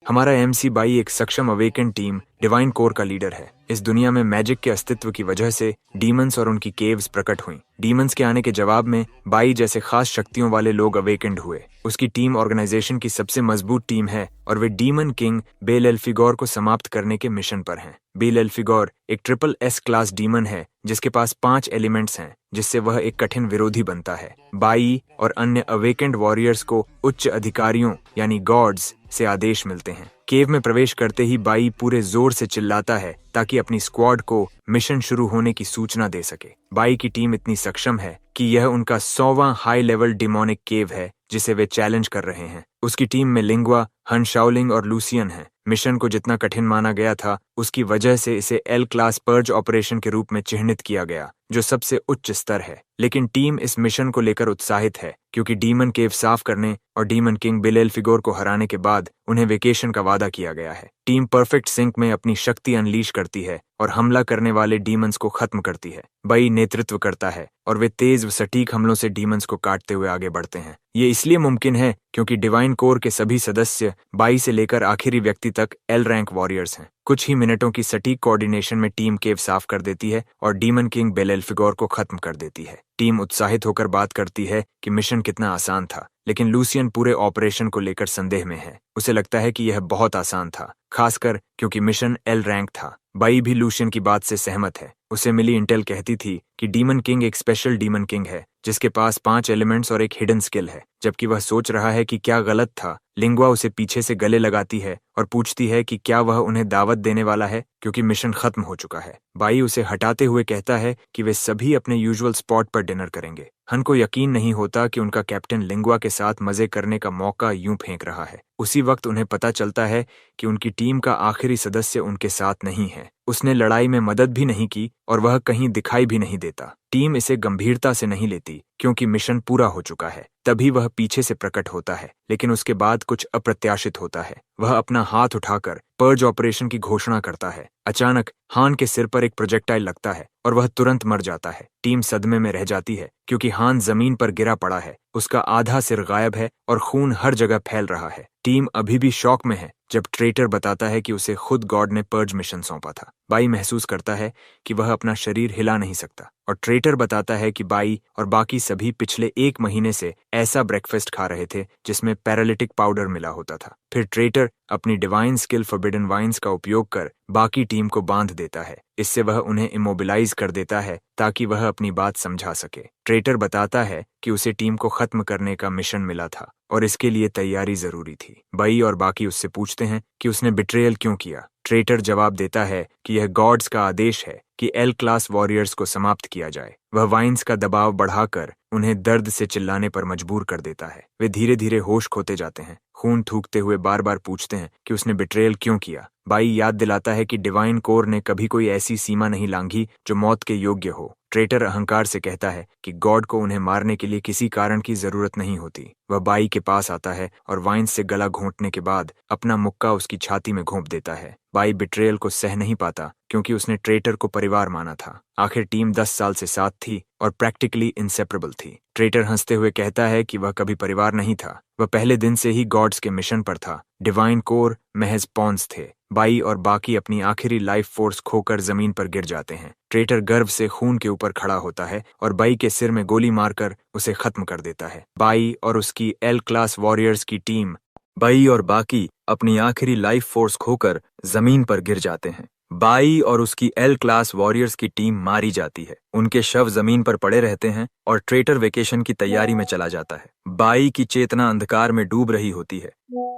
हमारा MC by एक सक्षम अवेकन टीम डिवाइन कोर का लीडर है। इस दुनिया में मैजिक के अस्तित्व की वजह से डीमंस और उनकी केव्स प्रकट हुई। डीमंस के आने के जवाब में बाई जैसे खास शक्तियों वाले लोग अवेकेंड हुए। उसकी टीम ऑर्गेनाइजेशन की सबसे मजबूत टीम है और वे डीमन किंग बेल एल्फिगोर को समाप्त करने के मिशन पर हैं। बेल एल्फिगोर एक ट्रिपल एस क्लास डीमन है जिसके पास 5 एलिमेंट्स हैं, जिससे वह एक कठिन विरोधी बनता है। बाई और अन्य अवेकेंड वॉरियर्स को उच्च अधिकारियों यानी गॉड्स से आदेश मिलते हैं। केव में प्रवेश करते ही बाई पूरे जोर से चिल्लाता है ताकि अपनी स्क्वाड को मिशन शुरू होने की सूचना दे सके। बाई की टीम इतनी सक्षम है कि यह उनका 100वां हाई लेवल डिमोनिक केव है जिसे वे चैलेंज कर रहे हैं। उसकी टीम में लिंगुआ, हन शाओलिंग और लूसियन है। मिशन को जितना कठिन माना गया था उसकी वजह से इसे एल क्लास पर्ज ऑपरेशन के रूप में चिह्नित किया गया, जो सबसे उच्च स्तर है। लेकिन टीम इस मिशन को लेकर उत्साहित है क्योंकि डीमन केव साफ करने और डीमन किंग बेल एल्फिगोर को हराने के बाद उन्हें वेकेशन का वादा किया गया है। टीम परफेक्ट सिंक में अपनी शक्ति अनलीश करती है और हमला करने वाले डीमंस को खत्म करती है। बाई नेतृत्व करता है और वे तेज व सटीक हमलों से डीमंस को काटते हुए आगे बढ़ते हैं। ये इसलिए मुमकिन है क्योंकि डिवाइन कोर के सभी सदस्य बाई से लेकर आखिरी व्यक्ति तक एल रैंक वॉरियर्स हैं। कुछ ही मिनटों की सटीक कोऑर्डिनेशन में टीम केव साफ कर देती है और डीमन किंग बेल एल्फिगोर को खत्म कर देती है। टीम उत्साहित होकर बात करती है कि मिशन कितना आसान था, लेकिन लूसियन पूरे ऑपरेशन को लेकर संदेह में है। उसे लगता है कि यह बहुत आसान था, खासकर क्योंकि मिशन एल रैंक था। बाई भी लूसियन की बात से सहमत है। उसे मिली इंटेल कहती थी कि डीमन किंग एक स्पेशल डीमन किंग है जिसके पास 5 एलिमेंट्स और एक हिडन स्किल है। जबकि वह सोच रहा है कि क्या गलत था, लिंगुआ उसे पीछे से गले लगाती है और पूछती है कि क्या वह उन्हें दावत देने वाला है क्योंकि मिशन खत्म हो चुका है। बाई उसे हटाते हुए कहता है कि वे सभी अपने यूजुअल स्पॉट पर डिनर करेंगे। हन को यकीन नहीं होता कि उनका कैप्टन लिंगुआ के साथ मजे करने का मौका यूं फेंक रहा है। उसी वक्त उन्हें पता चलता है कि उनकी टीम का आखिरी सदस्य उनके साथ नहीं है। उसने लड़ाई में मदद भी नहीं की और वह कहीं दिखाई भी नहीं देता। टीम इसे गंभीरता से नहीं लेती क्योंकि मिशन पूरा हो चुका है। तभी वह पीछे से प्रकट होता है, लेकिन उसके बाद कुछ अप्रत्याशित होता है। वह अपना हाथ उठाकर पर्ज ऑपरेशन की घोषणा करता है। अचानक हान के सिर पर एक प्रोजेक्टाइल लगता है और वह तुरंत मर जाता है। टीम सदमे में रह जाती है क्योंकि हान जमीन पर गिरा पड़ा है। उसका आधा सिर गायब है और खून हर जगह फैल रहा है। टीम अभी भी शॉक में है जब ट्रेटर बताता है कि उसे खुद गॉड ने पर्ज मिशन सौंपा था। बाई महसूस करता है कि वह अपना शरीर हिला नहीं सकता और ट्रेटर बताता है कि बाई और बाकी सभी पिछले 1 महीने से ऐसा ब्रेकफास्ट खा रहे थे जिसमें पैरालिटिक पाउडर मिला होता था। फिर ट्रेटर अपनी डिवाइन स्किल फॉरबिडन वाइन्स का उपयोग कर बाकी टीम को बांध देता है। इससे वह उन्हें इमोबिलाइज कर देता है ताकि वह अपनी बात समझा सके। ट्रेटर बताता है कि उसे टीम को खत्म करने का मिशन मिला था और इसके लिए तैयारी जरूरी थी। बाई और बाकी उससे पूछते हैं कि उसने बिट्रेयल क्यों किया। ट्रेटर जवाब देता है कि यह गॉड्स का आदेश है कि एल क्लास वॉरियर्स को समाप्त किया जाए। वह वाइन्स का दबाव बढ़ाकर उन्हें दर्द से चिल्लाने पर मजबूर कर देता है। वे धीरे धीरे होश खोते जाते हैं, खून थूकते हुए बार बार पूछते हैं कि उसने बिट्रेयल क्यों किया। बाई याद दिलाता है कि डिवाइन कोर ने कभी कोई ऐसी सीमा नहीं लांघी जो मौत के योग्य हो। ट्रेटर अहंकार से कहता है कि गॉड को उन्हें मारने के लिए किसी कारण की जरूरत नहीं होती। वह बाई के पास आता है और वाइन्स से गला घोंटने के बाद अपना मुक्का उसकी छाती में घोंप देता है। बाई बिट्रेयल को सह नहीं पाता क्योंकि उसने ट्रेटर को परिवार माना था। आखिर टीम 10 साल से साथ थी और प्रैक्टिकली इंसेपरेबल थी। ट्रेटर हंसते हुए कहता है कि वह कभी परिवार नहीं था, वह पहले दिन से ही गॉड्स के मिशन पर था। डिवाइन कोर महज पॉन्स थे। बाई और बाकी अपनी आखिरी लाइफ फोर्स खोकर जमीन पर गिर जाते हैं। ट्रेटर गर्व से खून के ऊपर खड़ा होता है और बाई के सिर में गोली मारकर उसे खत्म कर देता है। बाई और उसकी एल क्लास वॉरियर्स की टीम बाई और बाकी अपनी आखिरी लाइफ फोर्स खोकर जमीन पर गिर जाते हैं। बाई और उसकी एल क्लास वॉरियर्स की टीम मारी जाती है। उनके शव जमीन पर पड़े रहते हैं और ट्रेटर वेकेशन की तैयारी में चला जाता है। बाई की चेतना अंधकार में डूब रही होती है।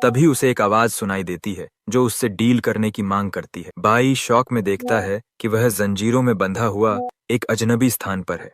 तभी उसे एक आवाज सुनाई देती है जो उससे डील करने की मांग करती है। बाई शौक में देखता है कि वह जंजीरों में बंधा हुआ एक अजनबी स्थान पर है।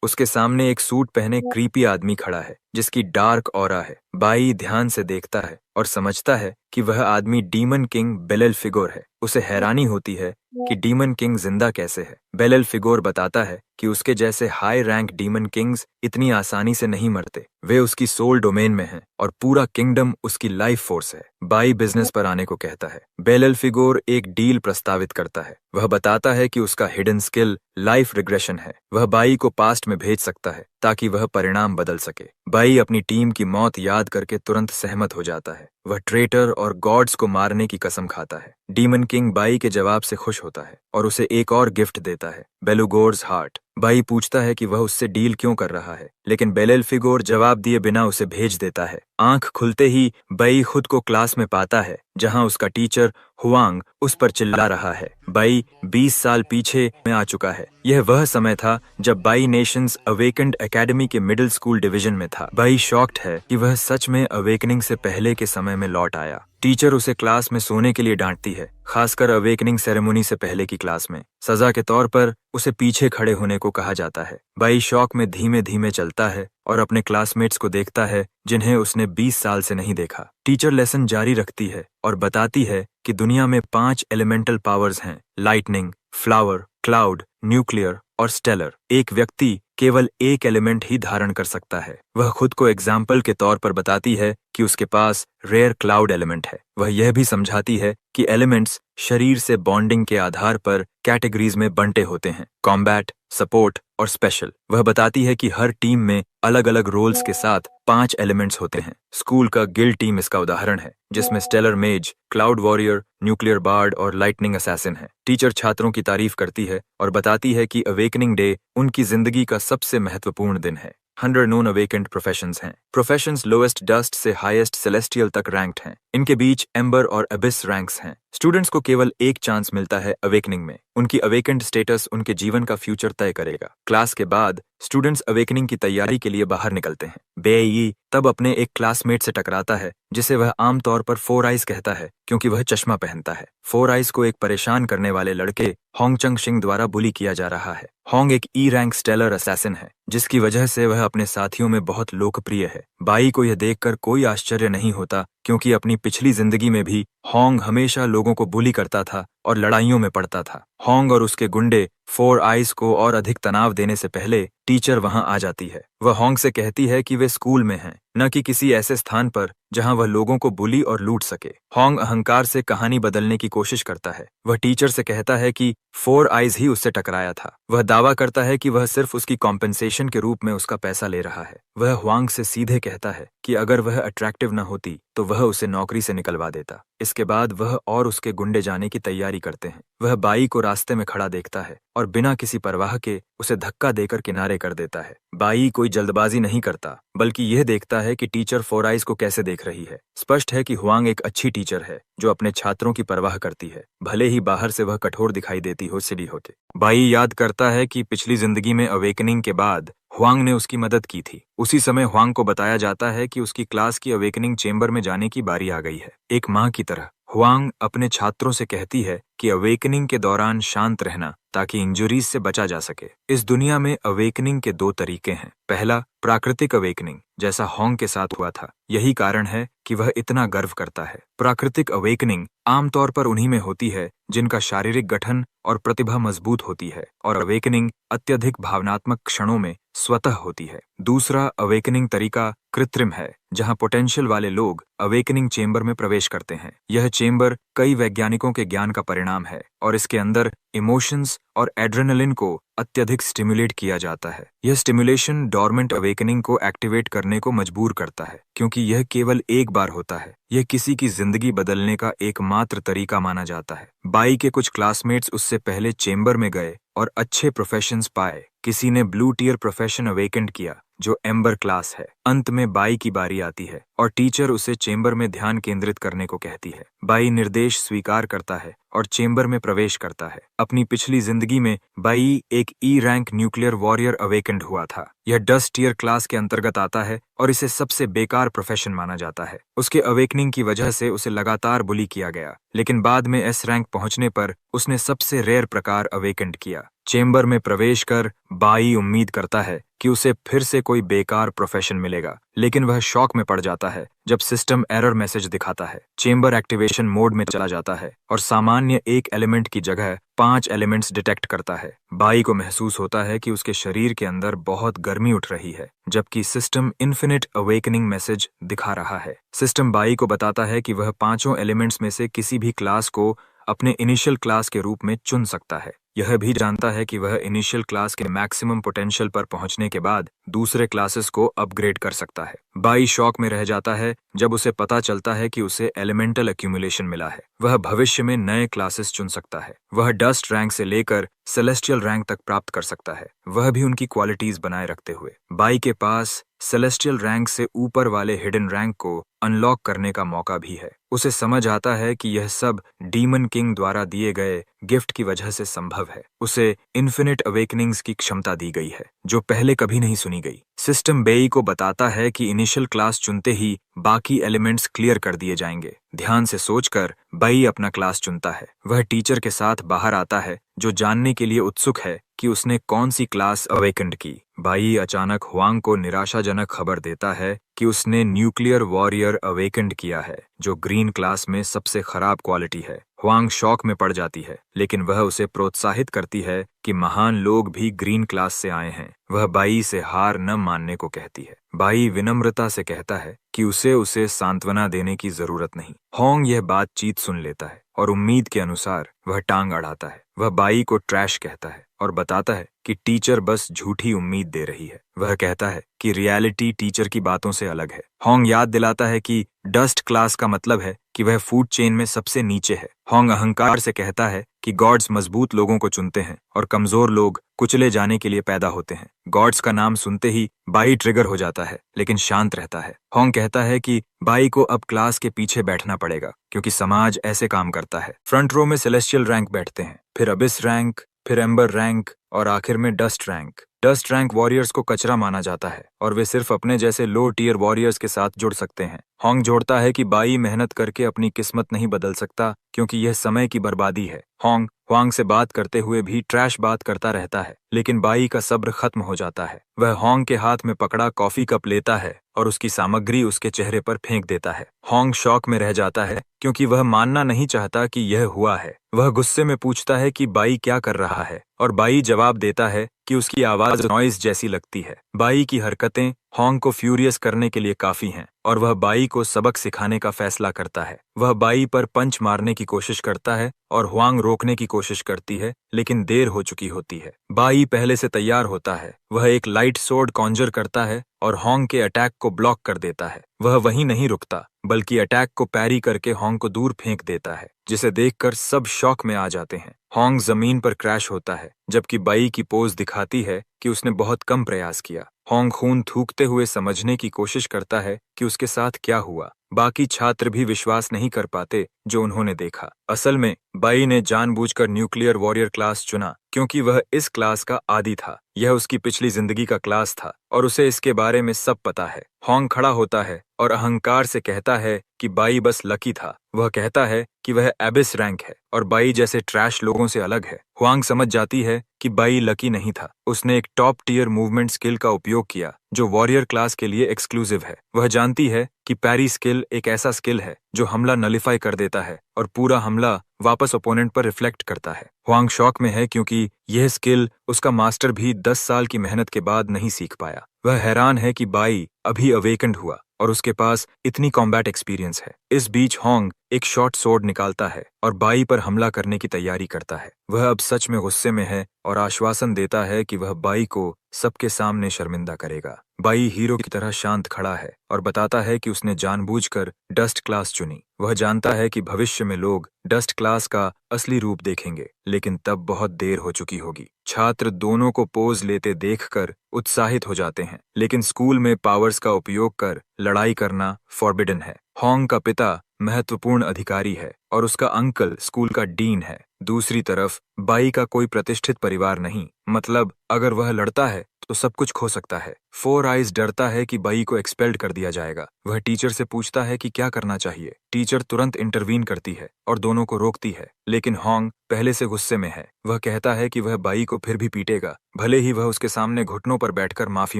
उसके सामने एक सूट पहने क्रीपी आदमी खड़ा है जिसकी डार्क ऑरा है। बाई ध्यान से देखता है और समझता है कि वह आदमी डीमन किंग बेल एल्फिगोर है। उसे हैरानी होती है कि डीमन किंग जिंदा कैसे है। बेल एल्फिगोर बताता है कि उसके जैसे हाई रैंक डीमन किंग्स इतनी आसानी से नहीं मरते। वे उसकी सोल डोमेन में हैं और पूरा किंगडम उसकी लाइफ फोर्स है। बाई बिजनेस पर आने को कहता है। बेल एल्फिगोर एक डील प्रस्तावित करता है। वह बताता है कि उसका हिडन स्किल लाइफ रिग्रेशन है। वह बाई को पास्ट में भेज सकता है ताकि वह परिणाम बदल सके। बाई अपनी टीम की मौत याद करके तुरंत सहमत हो जाता है। वह ट्रेटर और गॉड्स को मारने की कसम खाता है। डीमन किंग बाई के जवाब से खुश होता है और उसे एक और गिफ्ट देता है, बेलुगोर्स हार्ट। बाई पूछता है कि वह उससे डील क्यों कर रहा है, लेकिन बेलेल्फिगोर जवाब दिए बिना उसे भेज देता है। आंख खुलते ही बाई खुद को क्लास में पाता है जहां उसका टीचर हुआंग उस पर चिल्ला रहा है। बाई 20 साल पीछे में आ चुका है। यह वह समय था जब बाई नेशंस अवेकेंड एकेडमी के मिडिल स्कूल डिवीजन में था। बाई शॉक्ड है कि वह सच में अवेकनिंग से पहले के समय में लौट आया। टीचर उसे क्लास में सोने के लिए डांटती है, खासकर अवेकनिंग सेरेमनी से पहले की क्लास में। सजा के तौर पर उसे पीछे खड़े होने को कहा जाता है। बाई शौक में धीमे धीमे चलता है और अपने क्लासमेट्स को देखता है जिन्हें उसने 20 साल से नहीं देखा। टीचर लेसन जारी रखती है और बताती है कि दुनिया में 5 एलिमेंटल पावर्स हैं, लाइटनिंग, फ्लावर, क्लाउड, न्यूक्लियर और स्टेलर। एक व्यक्ति केवल एक एलिमेंट ही धारण कर सकता है। वह खुद को एग्जाम्पल के तौर पर बताती है कि उसके पास रेयर क्लाउड एलिमेंट है। वह यह भी समझाती है कि एलिमेंट्स शरीर से बॉन्डिंग के आधार पर कैटेगरीज में बंटे होते हैं, कॉम्बैट, सपोर्ट और स्पेशल। वह बताती है कि हर टीम में अलग अलग रोल्स के साथ 5 एलिमेंट्स होते हैं। स्कूल का गिल्ड टीम इसका उदाहरण है, जिसमें स्टेलर मेज, क्लाउड वॉरियर, न्यूक्लियर बार्ड और लाइटनिंग असैसिन है। टीचर छात्रों की तारीफ करती है और बताती है कि अवेकनिंग डे उनकी जिंदगी का सबसे महत्वपूर्ण दिन है। 100 नोन अवेकेंड प्रोफेशंस हैं। प्रोफेशंस लोएस्ट डस्ट से हाईएस्ट सेलेस्टियल तक रैंक्ड हैं। इनके बीच एम्बर और अबिस रैंक्स हैं। स्टूडेंट्स को केवल एक चांस मिलता है अवेकनिंग में। उनकी अवेकेंड स्टेटस उनके जीवन का फ्यूचर तय करेगा। क्लास के बाद स्टूडेंट्स अवेकनिंग की तैयारी के लिए बाहर निकलते हैं। बेई तब अपने एक क्लासमेट से टकराता है जिसे वह आमतौर पर 4 आइज कहता है क्योंकि वह चश्मा पहनता है। 4 आइज को एक परेशान करने वाले लड़के होंगचंग शिंग द्वारा बुली किया जा रहा है। होंग एक ई रैंक स्टेलर असैसिन है, जिसकी वजह से वह अपने साथियों में बहुत लोकप्रिय है। बाई को यह देखकर कोई आश्चर्य नहीं होता क्योंकि अपनी पिछली जिंदगी में भी होंग हमेशा लोगों को बुली करता था और लड़ाइयों में पड़ता था। होंग और उसके गुंडे 4 आइज को और अधिक तनाव देने से पहले टीचर वहां आ जाती है। वह होंग से कहती है कि वे स्कूल में हैं, न कि किसी ऐसे स्थान पर जहां वह लोगों को बुली और लूट सके। होंग अहंकार से कहानी बदलने की कोशिश करता है। वह टीचर से कहता है कि 4 आइज ही उससे टकराया था। वह दावा करता है कि वह सिर्फ उसकी कॉम्पेंसेशन के रूप में उसका पैसा ले रहा है। वह हुआंग से सीधे कहता है कि अगर वह अट्रैक्टिव न होती तो वह उसे नौकरी से निकलवा देता। इसके बाद वह और उसके गुंडे जाने की तैयारी करते हैं। वह बाई को रास्ते में खड़ा देखता है और बिना किसी परवाह के उसे धक्का देकर किनारे कर देता है। बाई कोई जल्दबाजी नहीं करता, बल्कि यह देखता है कि टीचर 4 आइज को कैसे देख रही है। स्पष्ट है कि हुआंग एक अच्छी टीचर है जो अपने छात्रों की परवाह करती है, भले ही बाहर से वह कठोर दिखाई देती हो सिली होते। बाई याद करता है कि पिछली जिंदगी में अवेकनिंग के बाद हुआंग ने उसकी मदद की थी। उसी समय हुआंग को बताया जाता है कि उसकी क्लास की अवेकनिंग चेंबर में जाने की बारी आ गई है। एक माँ की तरह हुआंग अपने छात्रों से कहती है कि अवेकनिंग के दौरान शांत रहना ताकि इंजुरीज से बचा जा सके। इस दुनिया में अवेकनिंग के 2 तरीके हैं। पहला, प्राकृतिक अवेकनिंग, जैसा होंग के साथ हुआ था। यही कारण है कि वह इतना गर्व करता है। प्राकृतिक अवेकनिंग आमतौर पर उन्हीं में होती है जिनका शारीरिक गठन और प्रतिभा मजबूत होती है, और अवेकनिंग अत्यधिक भावनात्मक क्षणों में स्वतः होती है। दूसरा अवेकनिंग तरीका कृत्रिम है, जहां पोटेंशियल वाले लोग अवेकनिंग चेंबर में प्रवेश करते हैं। यह चेंबर कई वैज्ञानिकों के ज्ञान का परिणाम है और इसके अंदर इमोशंस और एड्रेनलिन को अत्यधिक स्टिमुलेट किया जाता है। यह स्टिमुलेशन डॉर्मेंट अवेकनिंग को एक्टिवेट करने को मजबूर करता है, क्योंकि यह केवल एक बार होता है। यह किसी की जिंदगी बदलने का एकमात्र तरीका माना जाता है। बाई के कुछ क्लासमेट्स उससे पहले चेंबर में गए और अच्छे प्रोफेशंस पाए। किसी ने ब्लू टियर प्रोफेशन अवेकेंड किया, जो एम्बर क्लास है। अंत में बाई की बारी आती है और टीचर उसे चेंबर में ध्यान केंद्रित करने को कहती है। बाई निर्देश स्वीकार करता है और चेंबर में प्रवेश करता है। अपनी पिछली जिंदगी में बाई एक E rank nuclear warrior awakened हुआ था। यह डस्ट टियर क्लास के अंतर्गत आता है और इसे सबसे बेकार प्रोफेशन माना जाता है। उसके अवेकनिंग की वजह से उसे लगातार बुली किया गया, लेकिन बाद में एस रैंक पहुंचने पर उसने सबसे रेयर प्रकार अवेकेंड किया। चेंबर में प्रवेश कर बाई उम्मीद करता है कि उसे फिर से कोई बेकार प्रोफेशन मिलेगा, लेकिन वह शॉक में पड़ जाता है जब सिस्टम एरर मैसेज दिखाता है। चेंबर एक्टिवेशन मोड में चला जाता है और सामान्य एक एलिमेंट की जगह 5 एलिमेंट्स डिटेक्ट करता है। बाई को महसूस होता है कि उसके शरीर के अंदर बहुत गर्मी उठ रही है, जबकि सिस्टम इन्फिनिट अवेकनिंग मैसेज दिखा रहा है। सिस्टम बाई को बताता है कि वह 5 एलिमेंट्स में से किसी भी क्लास को अपने इनिशियल क्लास के रूप में चुन सकता है। यह भी जानता है कि वह इनिशियल क्लास के मैक्सिमम पोटेंशियल पर पहुंचने के बाद दूसरे क्लासेस को अपग्रेड कर सकता है। बाई शॉक में रह जाता है जब उसे पता चलता है कि उसे एलिमेंटल एक्यूमुलेशन मिला है। वह भविष्य में नए क्लासेस चुन सकता है। वह डस्ट रैंक से लेकर सेलेस्टियल रैंक तक प्राप्त कर सकता है, वह भी उनकी क्वालिटीज बनाए रखते हुए। बाई के पास सेलेस्टियल रैंक से ऊपर वाले हिडन रैंक को अनलॉक करने का मौका भी है। उसे समझ आता है कि यह सब डीमन किंग द्वारा दिए गए गिफ्ट की वजह से संभव है। उसे इन्फिनिट अवेकनिंग्स की क्षमता दी गई है जो पहले कभी नहीं सुनी गई। सिस्टम बेई को बताता है कि इनिशियल क्लास चुनते ही बाकी एलिमेंट्स क्लियर कर दिए जाएंगे। ध्यान से सोचकर बाई अपना क्लास चुनता है। वह टीचर के साथ बाहर आता है जो जानने के लिए उत्सुक है कि उसने कौन सी क्लास अवेकेंड की। बाई अचानक हुआंग को निराशाजनक खबर देता है कि उसने न्यूक्लियर वॉरियर अवेकेंड किया है जो ग्रीन क्लास में सबसे खराब क्वालिटी है। हुआंग शॉक में पड़ जाती है, लेकिन वह उसे प्रोत्साहित करती है कि महान लोग भी ग्रीन क्लास से आए हैं। वह बाई से हार न मानने को कहती है। बाई विनम्रता से कहता है कि उसे सांत्वना देने की जरूरत नहीं। होंग यह बातचीत सुन लेता है और उम्मीद के अनुसार वह टांग अड़ाता है। वह बाई को ट्रैश कहता है और बताता है कि टीचर बस झूठी उम्मीद दे रही है। वह कहता है कि रियलिटी टीचर की बातों से अलग है। होंग याद दिलाता है कि डस्ट क्लास का मतलब है कि वह फूड चेन में सबसे नीचे है। होंग अहंकार से कहता है कि गॉड्स मजबूत लोगों को चुनते हैं और कमजोर लोग कुचले जाने के लिए पैदा होते हैं। गॉड्स का नाम सुनते ही बाई ट्रिगर हो जाता है, लेकिन शांत रहता है। होंग कहता है कि बाई को अब क्लास के पीछे बैठना पड़ेगा क्योंकि समाज ऐसे काम करता है। फ्रंट रो में सेलेस्टियल रैंक बैठते हैं, फिर अबिस रैंक, फिर एम्बर रैंक और आखिर में dust rank. Dust rank warriors को कचरा माना जाता है और वे सिर्फ अपने जैसे लो टीयर वॉरियर्स के साथ जुड़ सकते हैं। होंग जोड़ता है कि बाई मेहनत करके अपनी किस्मत नहीं बदल सकता क्योंकि यह समय की बर्बादी है। होंग हुआंग से बात करते हुए भी ट्रैश बात करता रहता है, लेकिन बाई का सब्र खत्म हो जाता है। वह होंग के हाथ में पकड़ा कॉफी कप लेता है और उसकी सामग्री उसके चेहरे पर फेंक देता है। होंग शॉक में रह जाता है क्योंकि वह मानना नहीं चाहता कि यह हुआ है। वह गुस्से में पूछता है कि बाई क्या कर रहा है और बाई जवाब देता है कि उसकी आवाज नॉइज जैसी लगती है। बाई की हरकतें होंग को फ्यूरियस करने के लिए काफी हैं और वह बाई को सबक सिखाने का फैसला करता है। वह बाई पर पंच मारने की कोशिश करता है और हुआंग रोकने की कोशिश करती है, लेकिन देर हो चुकी होती है। बाई पहले से तैयार होता है। वह एक लाइट सोर्ड कॉन्जर करता है और होंग के अटैक को ब्लॉक कर देता है। वह वहीं नहीं रुकता बल्कि अटैक को पैरी करके होंग को दूर फेंक देता है, जिसे देखकर सब शॉक में आ जाते हैं। होंग जमीन पर क्रैश होता है जबकि बाई की पोज दिखाती है कि उसने बहुत कम प्रयास किया। होंग खून थूकते हुए समझने की कोशिश करता है कि उसके साथ क्या हुआ। बाकी छात्र भी विश्वास नहीं कर पाते जो उन्होंने देखा। असल में बाई ने जानबूझकर न्यूक्लियर वॉरियर क्लास चुना क्योंकि वह इस क्लास का आदी था। यह उसकी पिछली जिंदगी का क्लास था और उसे इसके बारे में सब पता है। होंग खड़ा होता है और अहंकार से कहता है कि बाई बस लकी था। वह कहता है कि वह एबिस रैंक है और बाई जैसे ट्रैश लोगों से अलग है। हुआंग समझ जाती है कि बाई लकी नहीं था। उसने एक टॉप टियर मूवमेंट स्किल का उपयोग किया जो वॉरियर क्लास के लिए एक्सक्लूसिव है। वह जानती है कि पैरी स्किल एक ऐसा स्किल है जो हमला नलिफाई कर देता है और पूरा हमला वापस ओपोनेंट पर रिफ्लेक्ट करता है। हुआंग शॉक में है क्योंकि यह स्किल उसका मास्टर भी 10 साल की मेहनत के बाद नहीं सीख पाया। वह हैरान है कि बाई अभी अवेकेंड हुआ और उसके पास इतनी कॉम्बैट एक्सपीरियंस है। इस बीच होंग एक शॉर्ट सोर्ड निकालता है और बाई पर हमला करने की तैयारी करता है। वह अब सच में गुस्से में है और आश्वासन देता है कि वह बाई को सबके सामने शर्मिंदा करेगा। बाई हीरो की तरह शांत खड़ा है और बताता है कि उसने जानबूझकर डस्ट क्लास चुनी। वह जानता है कि भविष्य में लोग डस्ट क्लास का असली रूप देखेंगे, लेकिन तब बहुत देर हो चुकी होगी। छात्र दोनों को पोज लेते देखकर उत्साहित हो जाते हैं, लेकिन स्कूल में पावर्स का उपयोग कर लड़ाई करना फॉरबिडन है। होंग का पिता महत्वपूर्ण अधिकारी है और उसका अंकल स्कूल का डीन है। दूसरी तरफ बाई का कोई प्रतिष्ठित परिवार नहीं, मतलब अगर वह लड़ता है तो सब कुछ खो सकता है। फोर आइज डरता है कि बाई को एक्सपेल्ड कर दिया जाएगा। वह टीचर से पूछता है कि क्या करना चाहिए। टीचर तुरंत इंटरवीन करती है और दोनों को रोकती है, लेकिन होंग पहले से गुस्से में है। वह कहता है कि वह बाई को फिर भी पीटेगा, भले ही वह उसके सामने घुटनों पर बैठकर माफी